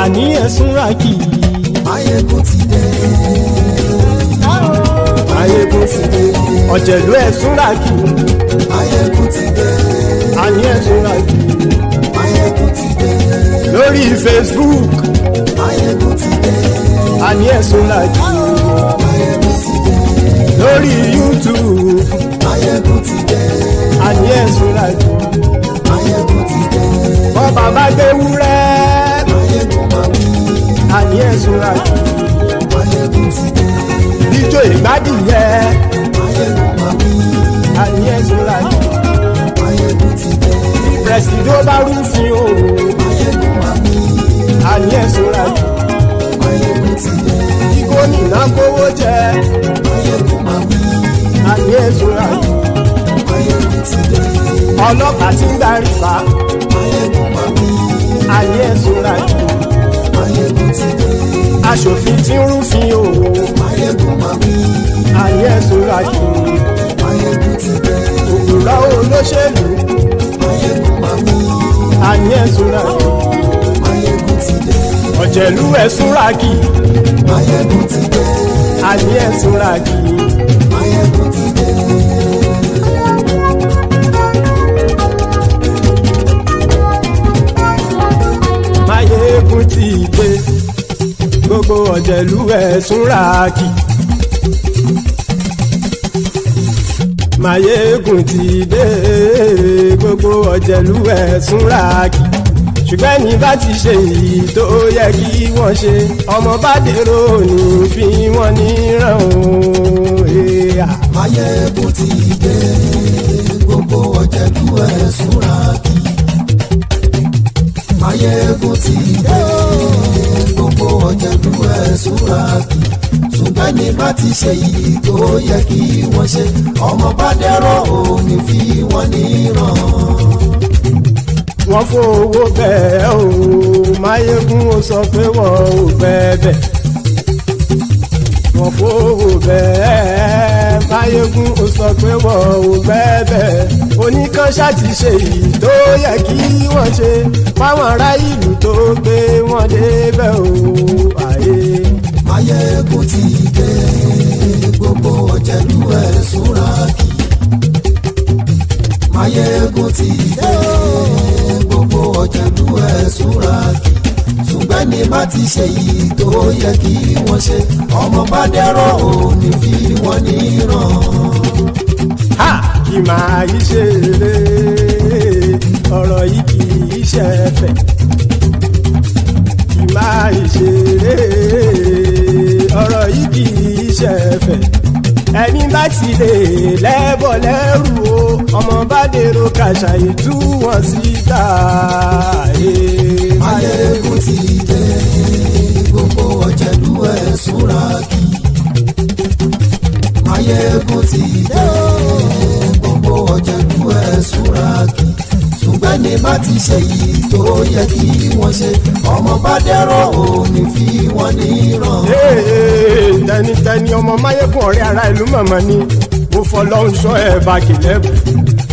Àní ẹ̀sùnra kì í. Maiyegun ti dé. Maiyegun ti dé. Ọ̀jẹ̀lú ẹ̀sùnra kì í. Maiyegun ti dé. Àní ẹ̀sùnra kì í. Maiyegun ti dé. Lórí Facebook. Maiyegun ti dé. Àní ẹ̀sùnra kì í. Maiyegun ti dé. Lórí YouTube. Maiyegun ti dé. Àní ẹ̀sùnra kì í. Maiyegun ti dé. Bọ́ bàbá gbé wúrẹ́. Maiyegun máa wí. Àní ẹ̀sùnra kì í. Maiyegun ti dé. Ijó ìgbádìyẹ. Maiyegun máa wí. Àní ẹ̀sùnra kì í. Maiyegun ti dé. Presido bá rúfin o. Maiyegun máa wí. Àní ẹ̀sùnra kì í. Maiyegun ti dé. Kí gómìnà kówó jẹ. Maiyegun máa wí. Àní ẹ̀sùnra kì í. Maiyegun ti dé. Ọlọ́pàá tí ń darí bá. Maiyegun máa wí. Àní ẹ̀sùnra kì í. Maiyegun ti dé. Aṣòfin tí ń rúfin o. Maiyegun máa wí. Àní ẹ̀sùnra kì í. Maiyegun ti dé. Òkúra olóṣèlú. Maiyegun máa wí. Àní ẹ̀sùnra kì í. Maiyegun ti dé. Ọ̀jẹ̀lú ẹ̀sùnra kì í. Maiyegun ti dé. Àní ẹ̀sùnra kì í. Maiyegun ti dé. Maiyegun ti dé. Gbogbo ọ̀jẹ̀lú ẹ̀sùnra kì í. Maiyegun ti dé. Gbogbo ọ̀jẹ̀lú ẹ̀sùnra kì í. Ṣùgbọ́n ní bá ti ṣe èyí tó yẹ kí wọ́n ṣe, ọmọ bá dèrò ní fi wọ́n níran o. Maiyegun ti dé. Gbogbo ọ̀jẹ̀lú ẹ̀sùnra kì í. Maiyegun ti dé. Gbogbo ọ̀jẹ̀lú ẹ̀sùnra kì í. Ṣùgbọ́n ní bá ti ṣe èyí tó yẹ kí wọ́n ṣe, ọmọ bá dèrò ní fi wọ́n níran. Wọ́n fowó bẹ́ẹ̀ o, Maiyegun ó sọ pé wọ́n ò fẹ́ bẹ̀. Wọ́n fowó bẹ́ẹ̀, Maiyegun ó sọ pé wọ́n ò fẹ́ bẹ̀. Oníkan ṣáàtì ṣe èyí tó yẹ kí wọ́n ṣe, fáwọn ará ìlú tó gbé wọn débẹ̀ o. Maiyegun ti dé. Gbogbo ọ̀jẹ̀lú ẹ̀sùnra kì í. Maiyegun ti dé gbogbo ọ̀jẹ̀lú ẹ̀ súra kì ṣùgbọ́n ní bá ti ṣe yìí tó yẹ kí wọ́n ṣe ọmọ bá dẹ́rọ̀ ò ní fi wọ́n níran. Ha! Kì máa yí ṣe eré ọ̀rọ̀ yìí kì í ṣe ẹ̀fẹ̀. Kì máa yí ṣe eré ọ̀rọ̀ yìí kì í ṣe ẹ̀fẹ̀. Ẹni bá ti lè lẹ́bọ̀ lẹ́rù o ọmọ bá dèrò kàṣàyè tú wọn síta. Maiyegun ti dé gbogbo ọ̀jẹ̀lú ẹ̀ súra kì. Maiyegun ti dé gbogbo ọ̀jẹ̀lú ẹ̀ súra kì ṣùgbọ́n ní bá ti ṣe yìí tó yẹ kí wọ́n ṣe ọmọ bá dẹ́rọ̀ ò ní fi wọ́n níran. Tẹnitẹni ọmọ Maiyegun ọ̀rẹ́ ara ìlú mọ̀mọ́ ni mo fọlọ́run sọ ẹ̀ bá kìlẹ́bù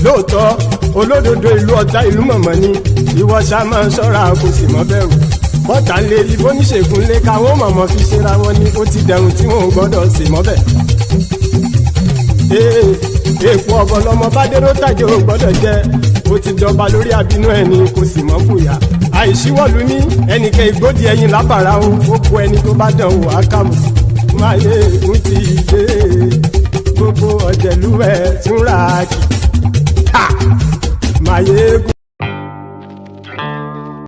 lóòótọ́ olódodo ìlú ọ̀tá ìlú mọ̀mọ́ ni ìwọ ṣá máa ń ṣọ́ra kò sì mọ́ bẹ̀rù bọ́tà ń lé ibo níṣègùn lé káwọn mọ̀mọ́ fi ṣera wọn ni ó ti dẹrùn tí wọn ò gbọ́dọ̀ sì mọ́ bẹ̀. èèpo ọ̀bọ lọmọ bá dérò tàjẹ́ ò gbọ́dọ̀ jẹ́ ó ti jọba lórí àbínú ẹni kò sì mọ́ fòyà àìsíwọ́lu ní ẹnìkẹ́ ìgbódì ẹyin lábàrá ó kó ẹni tó bá dán wò á kàmù. Maiyegun ti dé gbogbo ọ̀jẹ̀lú ẹ̀ túnra kì. Maiyegun.